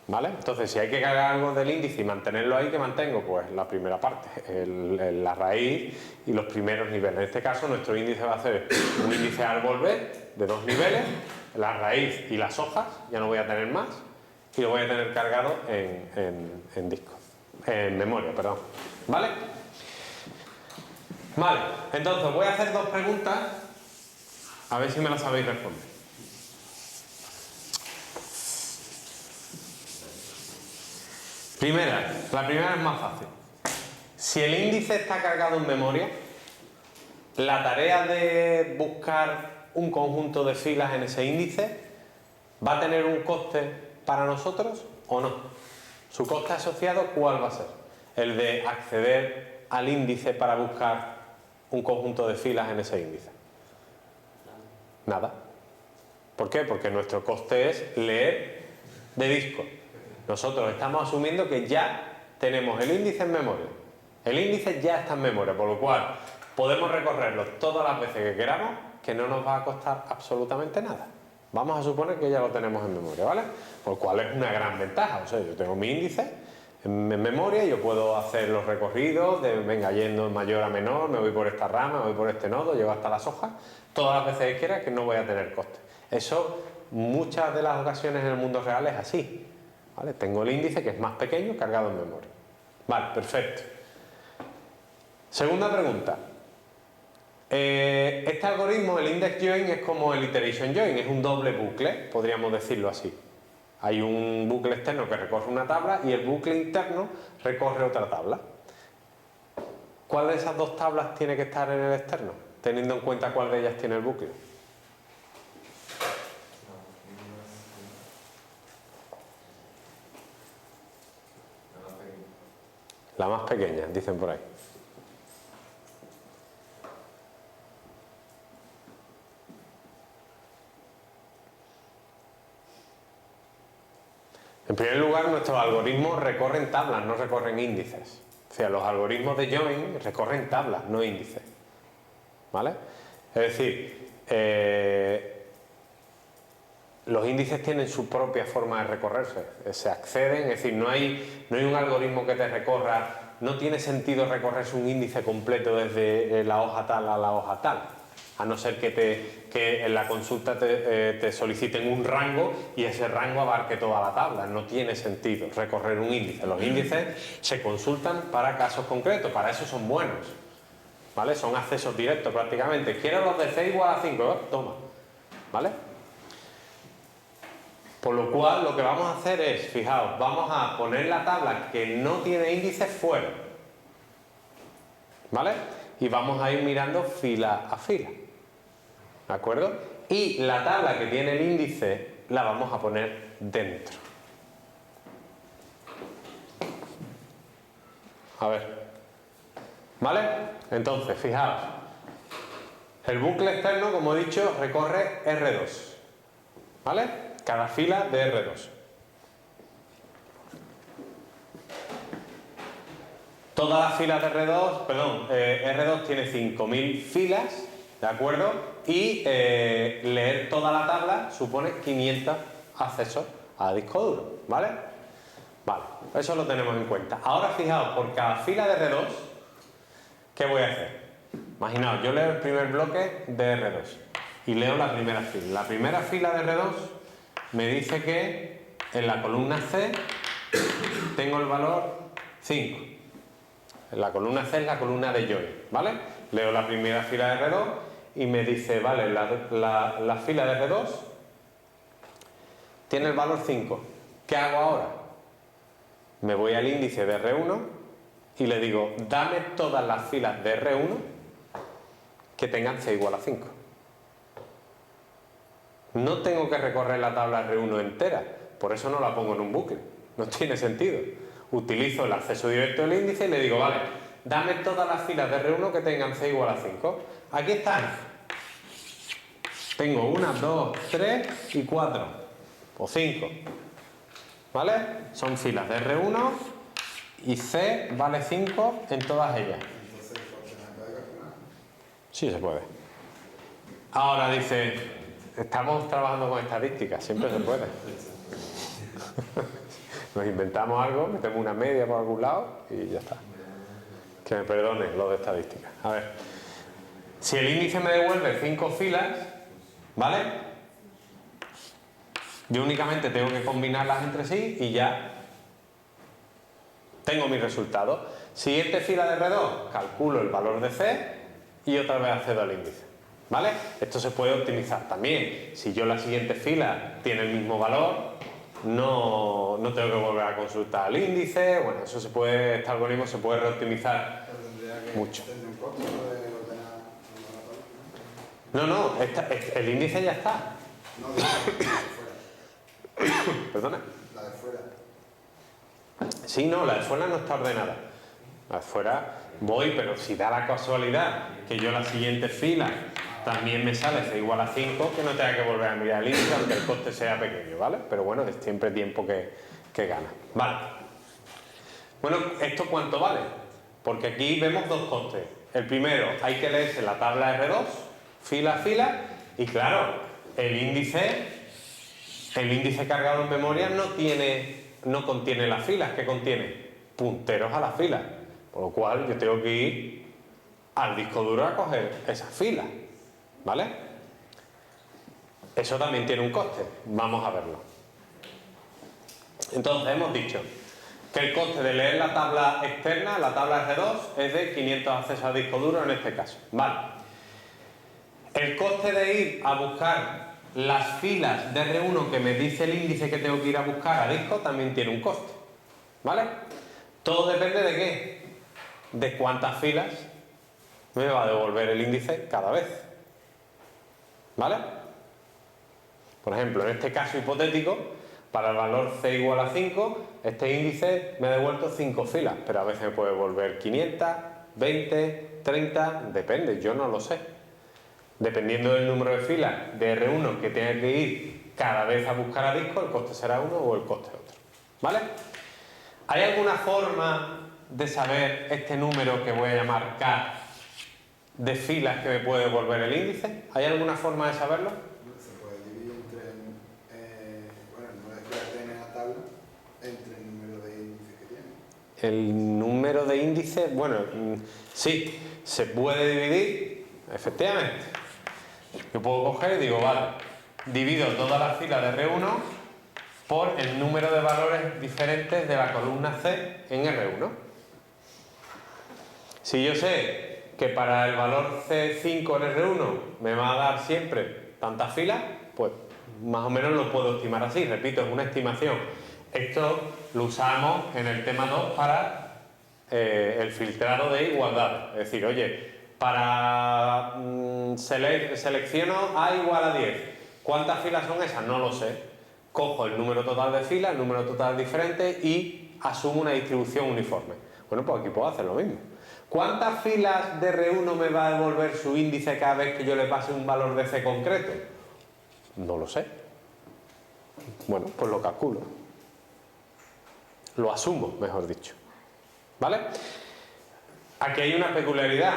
¿Vale? Entonces, si hay que cargar algo del índice y mantenerlo ahí, ¿qué mantengo? Pues la primera parte, la raíz y los primeros niveles. En este caso, nuestro índice va a ser un índice árbol B de 2 niveles, la raíz y las hojas, ya no voy a tener más, y lo voy a tener cargado en disco, en memoria, perdón. ¿Vale? Vale, entonces voy a hacer dos preguntas, a ver si me las sabéis responder. La primera es más fácil. Si el índice está cargado en memoria, la tarea de buscar un conjunto de filas en ese índice ¿va a tener un coste para nosotros o no? ¿Su coste asociado cuál va a ser? El de acceder al índice para buscar un conjunto de filas en ese índice. Nada. ¿Por qué? Porque nuestro coste es leer de disco. Nosotros estamos asumiendo que ya tenemos el índice en memoria. El índice ya está en memoria, por lo cual podemos recorrerlo todas las veces que queramos, que no nos va a costar absolutamente nada. Vamos a suponer que ya lo tenemos en memoria, ¿vale? Por lo cual es una gran ventaja. O sea, yo tengo mi índice en memoria y yo puedo hacer los recorridos de venga yendo de mayor a menor, me voy por esta rama, me voy por este nodo, llego hasta las hojas, todas las veces que quiera, que no voy a tener coste. Eso muchas de las ocasiones en el mundo real es así, ¿vale? Tengo el índice que es más pequeño cargado en memoria. Vale, perfecto. Segunda pregunta. Este algoritmo, el index join, es como el iteration join, es un doble bucle, podríamos decirlo así. Hay un bucle externo que recorre una tabla y el bucle interno recorre otra tabla. ¿Cuál de esas dos tablas tiene que estar en el externo? Teniendo en cuenta cuál de ellas tiene el bucle. La más pequeña, dicen por ahí. En primer lugar, nuestros algoritmos recorren tablas, no recorren índices. O sea, los algoritmos de join recorren tablas, no índices. ¿Vale? Es decir, los índices tienen su propia forma de recorrerse. Se acceden, es decir, no hay un algoritmo que te recorra. No tiene sentido recorrerse un índice completo desde la hoja tal a la hoja tal. A no ser que en la consulta te soliciten un rango y ese rango abarque toda la tabla. No tiene sentido recorrer un índice. Los índices se consultan para casos concretos, para eso son buenos. ¿Vale? Son accesos directos prácticamente. Quiero los de C igual a 5, toma. ¿Vale? Por lo cual lo que vamos a hacer es, fijaos, vamos a poner la tabla que no tiene índices fuera. ¿Vale? Y vamos a ir mirando fila a fila. ¿De acuerdo? Y la tabla que tiene el índice la vamos a poner dentro. A ver. ¿Vale? Entonces, fijaos. El bucle externo, como he dicho, recorre R2. ¿Vale? Cada fila de R2. Todas las filas de R2, perdón, R2 tiene 5000 filas, ¿de acuerdo? Y leer toda la tabla supone 500 accesos a disco duro, ¿vale? Vale, eso lo tenemos en cuenta. Ahora fijaos, por cada fila de R2, ¿qué voy a hacer? Imaginaos, yo leo el primer bloque de R2 y leo la primera fila. La primera fila de R2 me dice que en la columna C tengo el valor 5. La columna C es la columna de join, ¿vale? Leo la primera fila de R2 y me dice, vale, la fila de R2 tiene el valor 5. ¿Qué hago ahora? Me voy al índice de R1 y le digo, dame todas las filas de R1 que tengan C igual a 5. No tengo que recorrer la tabla R1 entera, por eso no la pongo en un bucle, no tiene sentido. Utilizo el acceso directo del índice y le digo, vale, dame todas las filas de R1 que tengan C igual a 5. Aquí están. Tengo 1, 2, 3 y 4, o 5. ¿Vale? Son filas de R1 y C vale 5 en todas ellas. Entonces, ¿se puede calcular? Sí, se puede. Ahora dice, estamos trabajando con estadísticas, siempre se puede. Nos inventamos algo, metemos una media por algún lado y ya está. Que me perdonen lo de estadísticas. A ver, si el índice me devuelve 5 filas, ¿vale? Yo únicamente tengo que combinarlas entre sí y ya tengo mi resultado. Siguiente fila de R2, calculo el valor de C y otra vez accedo al índice. ¿Vale? Esto se puede optimizar también. Si yo la siguiente fila tiene el mismo valor, no tengo que volver a consultar el índice. Bueno, eso se puede, este algoritmo se puede reoptimizar Pero tendría que mucho. tener un costo de ordenar la tabla. No, el índice ya está. No, de fuera. Perdona. La de fuera. Sí, no, la de fuera no está ordenada. La de fuera voy, pero si da la casualidad que yo la siguiente fila también me sale C igual a 5, que no tenga que volver a mirar el índice, aunque el coste sea pequeño, ¿vale? Pero bueno, es siempre tiempo que gana. Vale. Bueno, ¿esto cuánto vale? Porque aquí vemos dos costes. El primero, hay que leerse la tabla R2, fila a fila, y claro, el índice cargado en memoria no contiene las filas, ¿qué contiene? Punteros a las filas, por lo cual yo tengo que ir al disco duro a coger esas filas, ¿vale? Eso también tiene un coste, vamos a verlo. Entonces hemos dicho que el coste de leer la tabla externa, la tabla R2, es de 500 accesos a disco duro en este caso, ¿vale? El coste de ir a buscar las filas de R1 que me dice el índice que tengo que ir a buscar a disco también tiene un coste, ¿vale? Todo depende de qué, de cuántas filas me va a devolver el índice cada vez, ¿vale? Por ejemplo, en este caso hipotético, para el valor C igual a 5, este índice me ha devuelto 5 filas, pero a veces me puede devolver 500, 20, 30, depende, yo no lo sé. Dependiendo del número de filas de R1 que tenga que ir cada vez a buscar a disco, el coste será uno o el coste otro, ¿vale? ¿Hay alguna forma de saber este número que voy a llamar K de filas que me puede devolver el índice? ¿Hay alguna forma de saberlo? Se puede dividir entre, bueno, el número de filas que tiene en la tabla, entre el número de índices que tiene. El número de índices, bueno, sí, se puede dividir, efectivamente. Yo puedo coger y digo, vale, divido todas las filas de R1 por el número de valores diferentes de la columna C en R1. Si yo sé que para el valor C5 en R1 me va a dar siempre tantas filas, pues más o menos lo puedo estimar así. Repito, es una estimación. Esto lo usamos en el tema 2 para el filtrado de igualdad. Es decir, oye, para selecciono A igual a 10. ¿Cuántas filas son esas? No lo sé. Cojo el número total de filas, el número total diferente y asumo una distribución uniforme. Bueno, pues aquí puedo hacer lo mismo. ¿Cuántas filas de R1 me va a devolver su índice cada vez que yo le pase un valor de C concreto? No lo sé. Bueno, pues lo calculo. Lo asumo, mejor dicho. ¿Vale? Aquí hay una peculiaridad.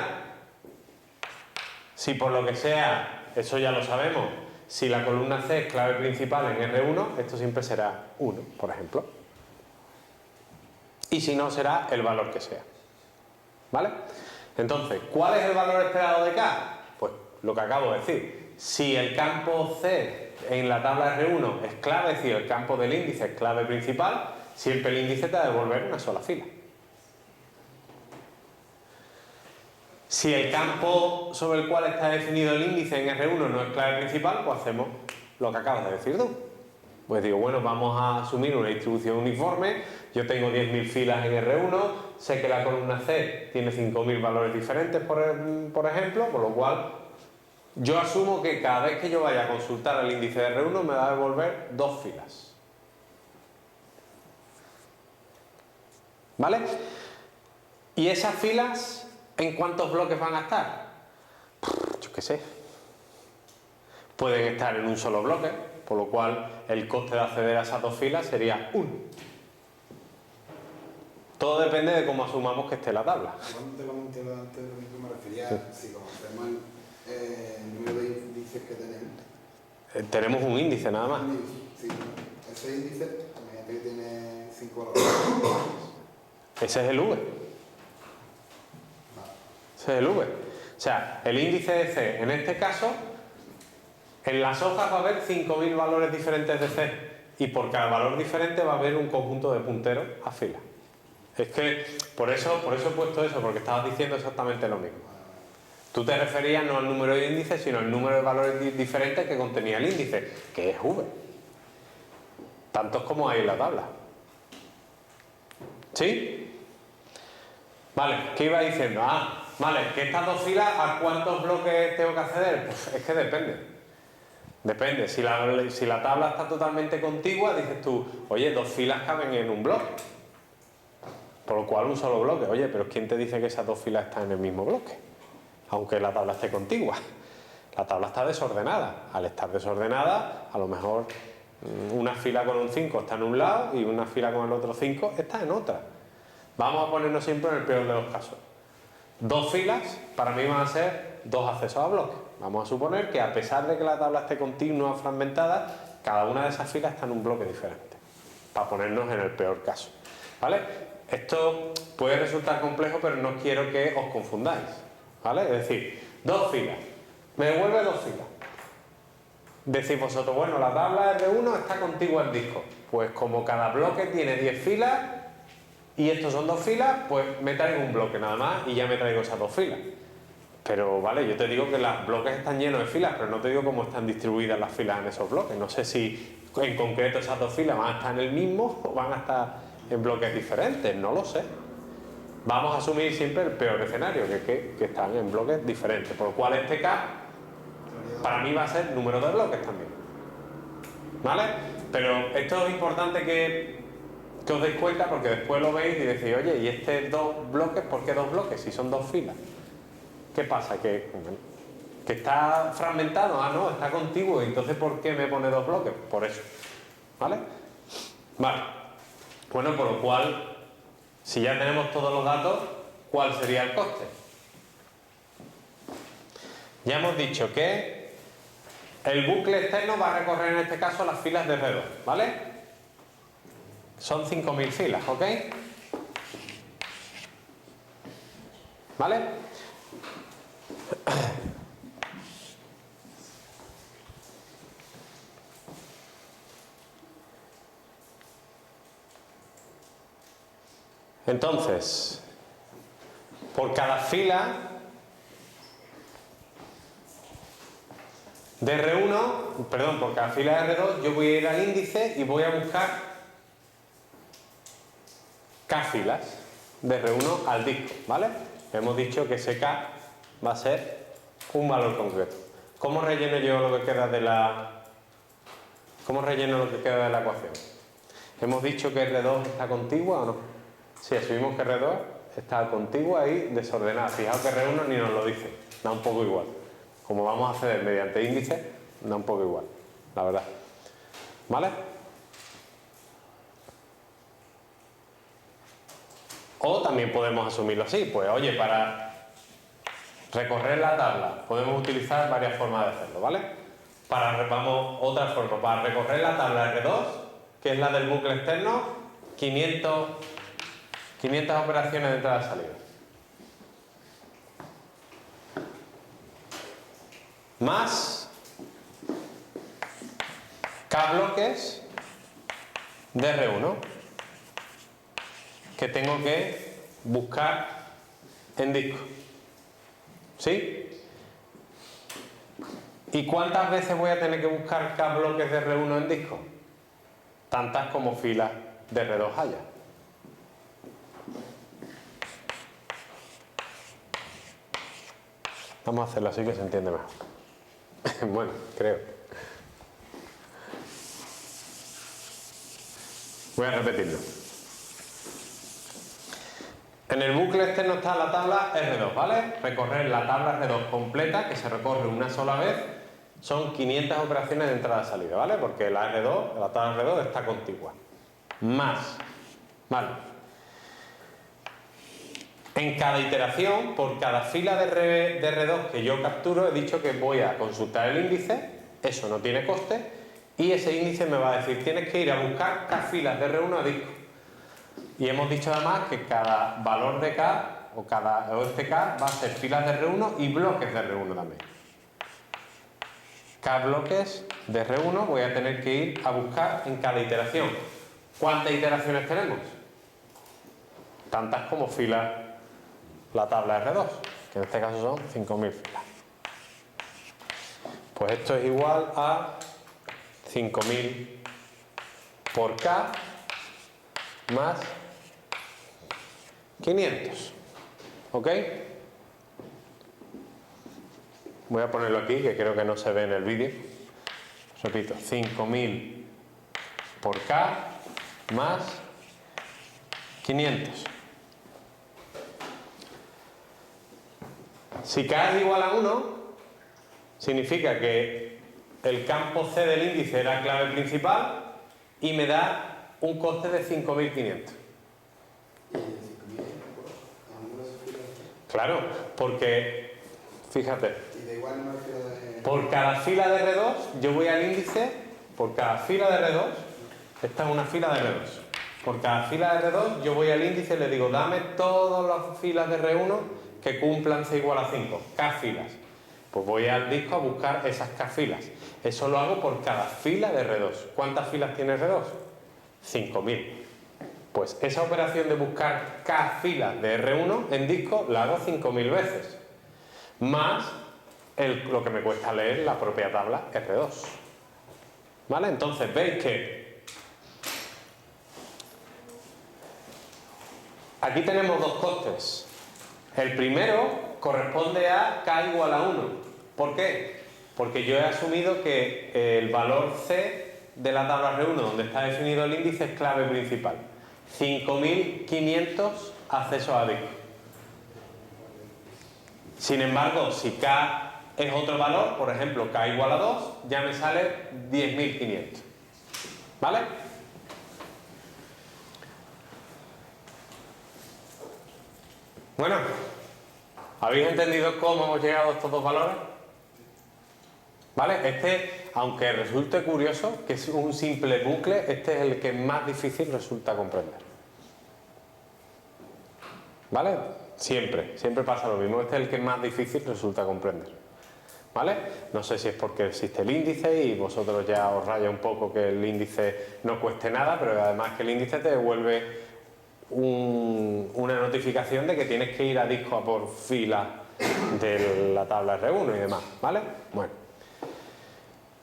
Si por lo que sea, eso ya lo sabemos, si la columna C es clave principal en R1, esto siempre será 1, por ejemplo. Y si no, será el valor que sea. ¿Vale? Entonces, ¿cuál es el valor esperado de K? Pues lo que acabo de decir. Si el campo C en la tabla R1 es clave, es decir, el campo del índice es clave principal, siempre el índice te va a devolver una sola fila. Si el campo sobre el cual está definido el índice en R1 no es clave principal, pues hacemos lo que acabas de decir tú. Pues digo, bueno, vamos a asumir una distribución uniforme. Yo tengo 10.000 filas en R1, sé que la columna C tiene 5.000 valores diferentes, por ejemplo, por lo cual yo asumo que cada vez que yo vaya a consultar el índice de R1 me va a devolver 2 filas. ¿Vale? ¿Y esas filas en cuántos bloques van a estar? Yo qué sé. Pueden estar en un solo bloque, por lo cual el coste de acceder a esas 2 filas sería 1. Todo depende de cómo asumamos que esté la tabla. Cuando te comenté antes, me refería, si conocemos el número de índices que tenemos. Tenemos un índice nada más. Sí, ese índice, imagínate que tiene 5 valores. Ese es el V. Ese es el V. O sea, el índice de C, en este caso, en las hojas va a haber 5.000 valores diferentes de C. Y por cada valor diferente va a haber un conjunto de punteros a fila. Es que, por eso he puesto eso, porque estabas diciendo exactamente lo mismo. Tú te referías no al número de índices, sino al número de valores diferentes que contenía el índice, que es V. Tantos como hay en la tabla. ¿Sí? Vale, ¿qué iba diciendo? Vale, que estas 2 filas, ¿a cuántos bloques tengo que acceder? Pues es que depende. Depende. Si la tabla está totalmente contigua, dices tú, oye, 2 filas caben en un bloque. Por lo cual un solo bloque. Oye, pero ¿quién te dice que esas 2 filas están en el mismo bloque? Aunque la tabla esté contigua. La tabla está desordenada. Al estar desordenada, a lo mejor una fila con un 5 está en un lado y una fila con el otro 5 está en otra. Vamos a ponernos siempre en el peor de los casos. 2 filas para mí van a ser 2 accesos a bloques. Vamos a suponer que a pesar de que la tabla esté continua o fragmentada, cada una de esas filas está en un bloque diferente. Para ponernos en el peor caso. ¿Vale? Esto puede resultar complejo, pero no quiero que os confundáis. ¿Vale? Es decir, 2 filas. Me devuelve 2 filas. Decís vosotros, bueno, la tabla R1 está contigua al disco. Pues como cada bloque tiene 10 filas y estos son 2 filas, pues me traigo un bloque nada más y ya me traigo esas 2 filas. Pero vale, yo te digo que los bloques están llenos de filas, pero no te digo cómo están distribuidas las filas en esos bloques. No sé si en concreto esas 2 filas van a estar en el mismo o van a estar en bloques diferentes, no lo sé. Vamos a asumir siempre el peor escenario, que están en bloques diferentes, por lo cual este K para mí va a ser número de bloques también. ¿Vale? Pero esto es importante que os deis cuenta, porque después lo veis y decís, oye, ¿y este 2 bloques? ¿Por qué 2 bloques? Si son 2 filas. ¿Qué pasa? ¿Que está fragmentado? No, está contiguo. Entonces, ¿por qué me pone 2 bloques? Por eso. ¿Vale? Vale. Bueno, por lo cual, si ya tenemos todos los datos, ¿cuál sería el coste? Ya hemos dicho que el bucle externo va a recorrer en este caso las filas de R2, ¿vale? Son 5.000 filas, ¿ok? ¿Vale? Entonces, por cada fila de R1, perdón, por cada fila de R2, yo voy a ir al índice y voy a buscar K filas de R1 al disco, ¿vale? Hemos dicho que ese K va a ser un valor concreto. ¿Cómo relleno yo lo que queda de la... ¿Cómo relleno lo que queda de la ecuación? Hemos dicho que R2 está contigua o no. Si asumimos que R2 está contigua y desordenada. Fijaos que R1 ni nos lo dice, da un poco igual. Como vamos a acceder mediante índice, da un poco igual, la verdad. ¿Vale? O también podemos asumirlo así, pues oye, para recorrer la tabla podemos utilizar varias formas de hacerlo, ¿vale? Vamos, otra forma, para recorrer la tabla R2, que es la del bucle externo, 500 operaciones de entrada y salida. más K bloques de R1 que tengo que buscar en disco. ¿Sí? ¿Y cuántas veces voy a tener que buscar K bloques de R1 en disco? Tantas como filas de R2 haya. Vamos a hacerlo así que se entiende mejor. Bueno, creo. Voy a repetirlo. En el bucle externo está la tabla R2, ¿vale? Recorrer la tabla R2 completa, que se recorre una sola vez, son 500 operaciones de entrada-salida, ¿vale? Porque la R2, la tabla R2 está contigua. Más, ¿vale? En cada iteración, por cada fila de R2 que yo capturo, he dicho que voy a consultar el índice, eso no tiene coste, y ese índice me va a decir, tienes que ir a buscar K filas de R1 a disco. Y hemos dicho además que cada valor de K, o este K, va a ser filas de R1 y bloques de R1 también. K bloques de R1 voy a tener que ir a buscar en cada iteración. ¿Cuántas iteraciones tenemos? Tantas como filas la tabla R2, que en este caso son 5.000 filas. Pues esto es igual a 5.000 por K más 500. ¿Ok? Voy a ponerlo aquí, que creo que no se ve en el vídeo. Repito, 5.000 por K más 500. Si K es igual a 1, significa que el campo C del índice era clave principal y me da un coste de 5.500. Claro, porque, fíjate, por cada fila de R2 yo voy al índice, por cada fila de R2, esta es una fila de R2, por cada fila de R2 yo voy al índice y le digo, dame todas las filas de R1 que cumplan C igual a 5, K filas. Pues voy al disco a buscar esas K filas. Eso lo hago por cada fila de R2. ¿Cuántas filas tiene R2? 5.000. Pues esa operación de buscar K filas de R1 en disco la hago 5.000 veces. Más lo que me cuesta leer la propia tabla R2. ¿Vale? Entonces veis que aquí tenemos dos costes. El primero corresponde a K igual a 1. ¿Por qué? Porque yo he asumido que el valor C de la tabla R1, donde está definido el índice, es clave principal. 5.500 accesos a disco. Sin embargo, si K es otro valor, por ejemplo, K igual a 2, ya me sale 10.500. ¿Vale? Bueno, ¿habéis entendido cómo hemos llegado a estos dos valores? ¿Vale? Este, aunque resulte curioso, que es un simple bucle, este es el que más difícil resulta comprender. ¿Vale? Siempre pasa lo mismo. Este es el que más difícil resulta comprender. ¿Vale? No sé si es porque existe el índice y vosotros ya os raya un poco que el índice no cueste nada, pero además que el índice te devuelve una notificación de que tienes que ir a disco a por fila de la tabla R1 y demás. ¿Vale? Bueno.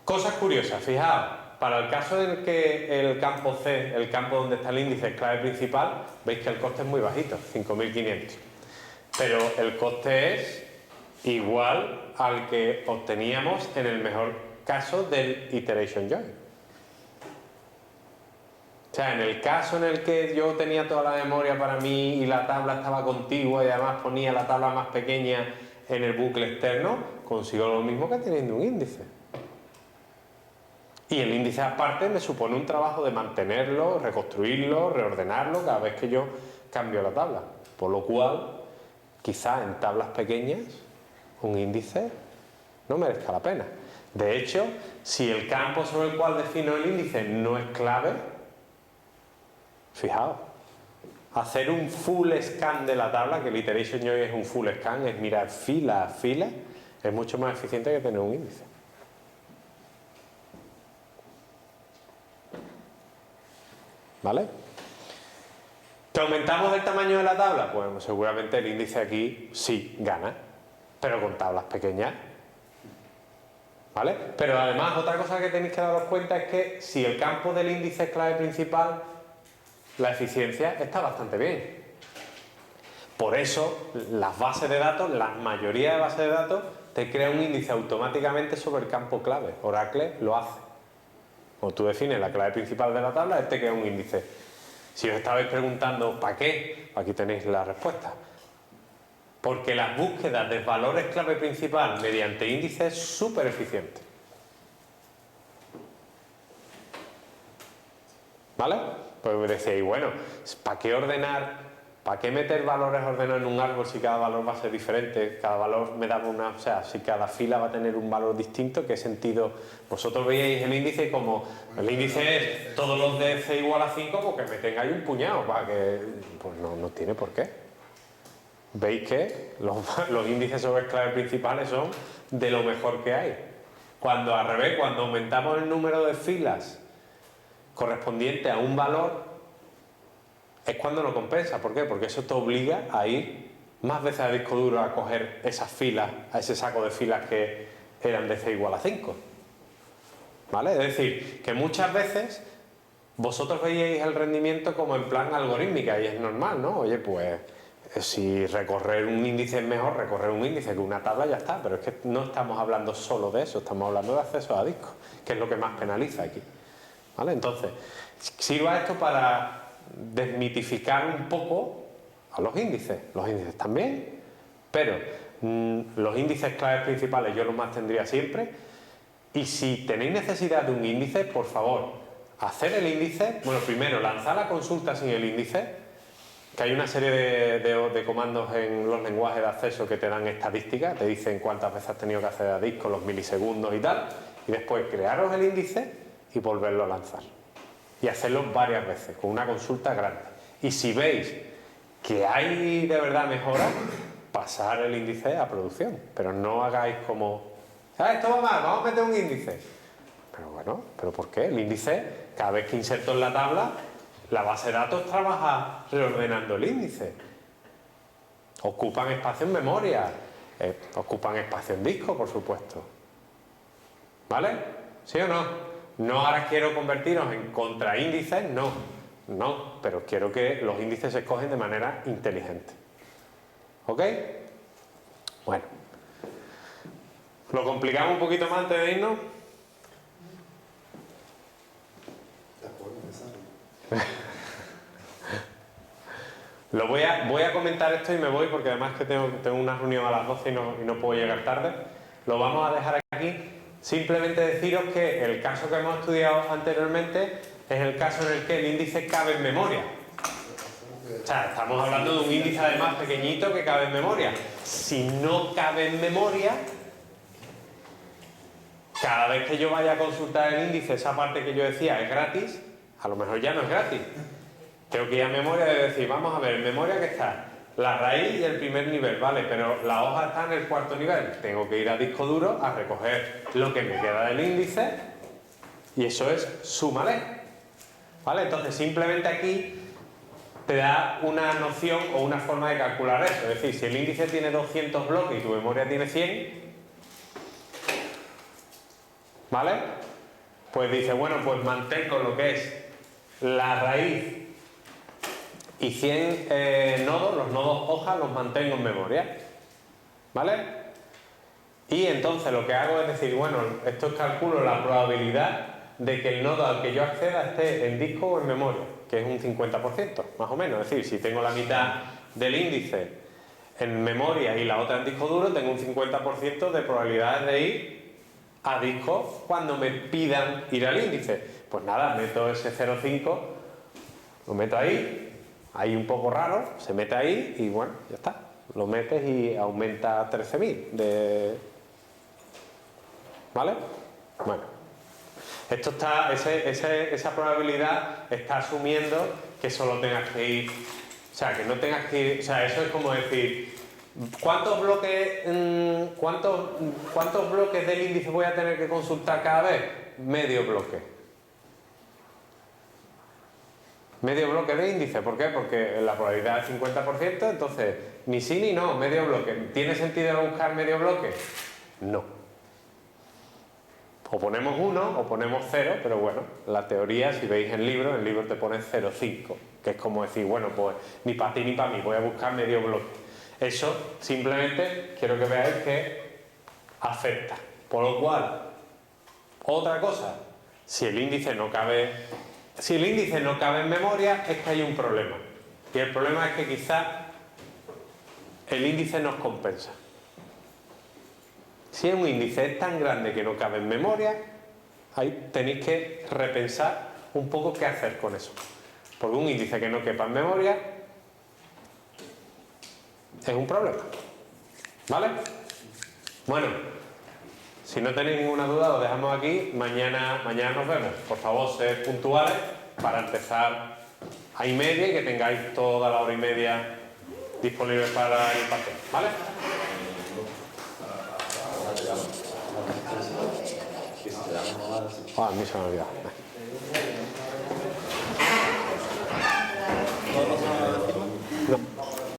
Cosas curiosas, fijaos, para el caso en que el campo C, el campo donde está el índice, es clave principal, veis que el coste es muy bajito, 5.500. Pero el coste es igual al que obteníamos en el mejor caso del iteration join. O sea, en el caso en el que yo tenía toda la memoria para mí y la tabla estaba contigua y además ponía la tabla más pequeña en el bucle externo, consigo lo mismo que teniendo un índice. Y el índice aparte me supone un trabajo de mantenerlo, reconstruirlo, reordenarlo cada vez que yo cambio la tabla. Por lo cual, quizá en tablas pequeñas, un índice no merezca la pena. De hecho, si el campo sobre el cual defino el índice no es clave, fijaos, hacer un full scan de la tabla, que el iteration join es un full scan, es mirar fila a fila, Es mucho más eficiente que tener un índice. ¿Vale? ¿Que aumentamos el tamaño de la tabla? Pues seguramente el índice aquí sí gana, pero con tablas pequeñas. ¿Vale? Pero además otra cosa que tenéis que daros cuenta es que si el campo del índice es clave principal, la eficiencia está bastante bien. Por eso las bases de datos, la mayoría de bases de datos, te crea un índice automáticamente sobre el campo clave. Oracle lo hace. Cuando tú defines la clave principal de la tabla, él te crea un índice. Si os estabais preguntando ¿para qué? Aquí tenéis la respuesta. Porque las búsquedas de valores clave principal mediante índices es súper eficiente. ¿Vale? Pues decíais, bueno, ¿para qué ordenar? ¿Para qué meter valores ordenados en un árbol si cada valor va a ser diferente? Cada valor me da una... O sea, si cada fila va a tener un valor distinto, ¿qué sentido? Vosotros veíais el índice como... El índice es todos los de c igual a 5 porque me tengáis un puñado para que... Pues no tiene por qué. Veis que los índices sobre claves principales son de lo mejor que hay. Cuando al revés, cuando aumentamos el número de filas correspondiente a un valor, es cuando no compensa. ¿Por qué? Porque eso te obliga a ir más veces al disco duro a coger esas filas, a ese saco de filas que eran de c igual a 5. ¿Vale? Es decir, que muchas veces vosotros veíais el rendimiento como en plan algorítmica y es normal, ¿no? Oye, pues si recorrer un índice es mejor, recorrer un índice que una tabla ya está, pero es que no estamos hablando solo de eso, estamos hablando de acceso a discos, que es lo que más penaliza aquí. ¿Vale? Entonces, sirva esto para desmitificar un poco a los índices. Los índices también, pero los índices claves principales yo los mantendría siempre. Y si tenéis necesidad de un índice, por favor, hacer el índice. Bueno, primero, lanzar la consulta sin el índice, que hay una serie de comandos en los lenguajes de acceso que te dan estadísticas, te dicen cuántas veces has tenido que acceder a discos, los milisegundos y tal, y después crearos el índice y volverlo a lanzar. Y hacerlo varias veces, con una consulta grande. Y si veis que hay de verdad mejoras, pasar el índice a producción. Pero no hagáis como, esto va mal, vamos a meter un índice. Pero bueno, ¿pero por qué? El índice, cada vez que inserto en la tabla, la base de datos trabaja reordenando el índice. Ocupan espacio en memoria, ocupan espacio en disco, por supuesto. ¿Vale? ¿Sí o no? No ahora quiero convertiros en contraíndices, no, pero quiero que los índices se escogen de manera inteligente. ¿Ok? Bueno. ¿Lo complicamos un poquito más antes de irnos? Voy a comentar esto y me voy porque además que tengo una reunión a las 12 y no puedo llegar tarde. Lo vamos a dejar aquí. Simplemente deciros que el caso que hemos estudiado anteriormente es el caso en el que el índice cabe en memoria. O sea, estamos hablando de un índice además pequeñito que cabe en memoria. Si no cabe en memoria, cada vez que yo vaya a consultar el índice, esa parte que yo decía es gratis, a lo mejor ya no es gratis. Tengo que ir a memoria y decir, vamos a ver, en memoria que está la raíz y el primer nivel, vale, pero la hoja está en el cuarto nivel. Tengo que ir a disco duro a recoger lo que me queda del índice y eso es súmale. ¿Vale? Entonces simplemente aquí te da una noción o una forma de calcular eso. Es decir, si el índice tiene 200 bloques y tu memoria tiene 100, ¿vale? Pues dice, bueno, pues mantengo lo que es la raíz y 100 nodos, los nodos hojas los mantengo en memoria, ¿vale? Y entonces lo que hago es decir, bueno, esto calculo la probabilidad de que el nodo al que yo acceda esté en disco o en memoria, que es un 50%, más o menos. Es decir, si tengo la mitad del índice en memoria y la otra en disco duro, tengo un 50% de probabilidades de ir a disco cuando me pidan ir al índice. Pues nada, meto ese 0,5, lo meto ahí un poco raro, se mete ahí y bueno, ya está. Lo metes y aumenta 13.000 de... ¿Vale? Bueno. Esto está, esa probabilidad está asumiendo que solo tengas que ir... O sea, que no tengas que ir... O sea, eso es como decir... ¿Cuántos bloques del índice voy a tener que consultar cada vez? Medio bloque. Medio bloque de índice, ¿por qué? Porque la probabilidad es 50%, entonces ni sí ni no, medio bloque. ¿Tiene sentido buscar medio bloque? No. O ponemos 1 o ponemos 0, pero bueno, la teoría, si veis el libro te pone 0,5, que es como decir, bueno, pues ni para ti ni para mí, voy a buscar medio bloque. Eso simplemente quiero que veáis que afecta. Por lo cual, otra cosa, si el índice no cabe en memoria, es que hay un problema. Y el problema es que quizás el índice nos compensa. Si un índice es tan grande que no cabe en memoria, ahí tenéis que repensar un poco qué hacer con eso. Porque un índice que no quepa en memoria es un problema. ¿Vale? Bueno, si no tenéis ninguna duda, lo dejamos aquí. Mañana nos vemos. Por favor, sed puntuales para empezar a 1:30 y que tengáis toda la hora y media disponible para el paseo. ¿Vale? A mí se me ha olvidado.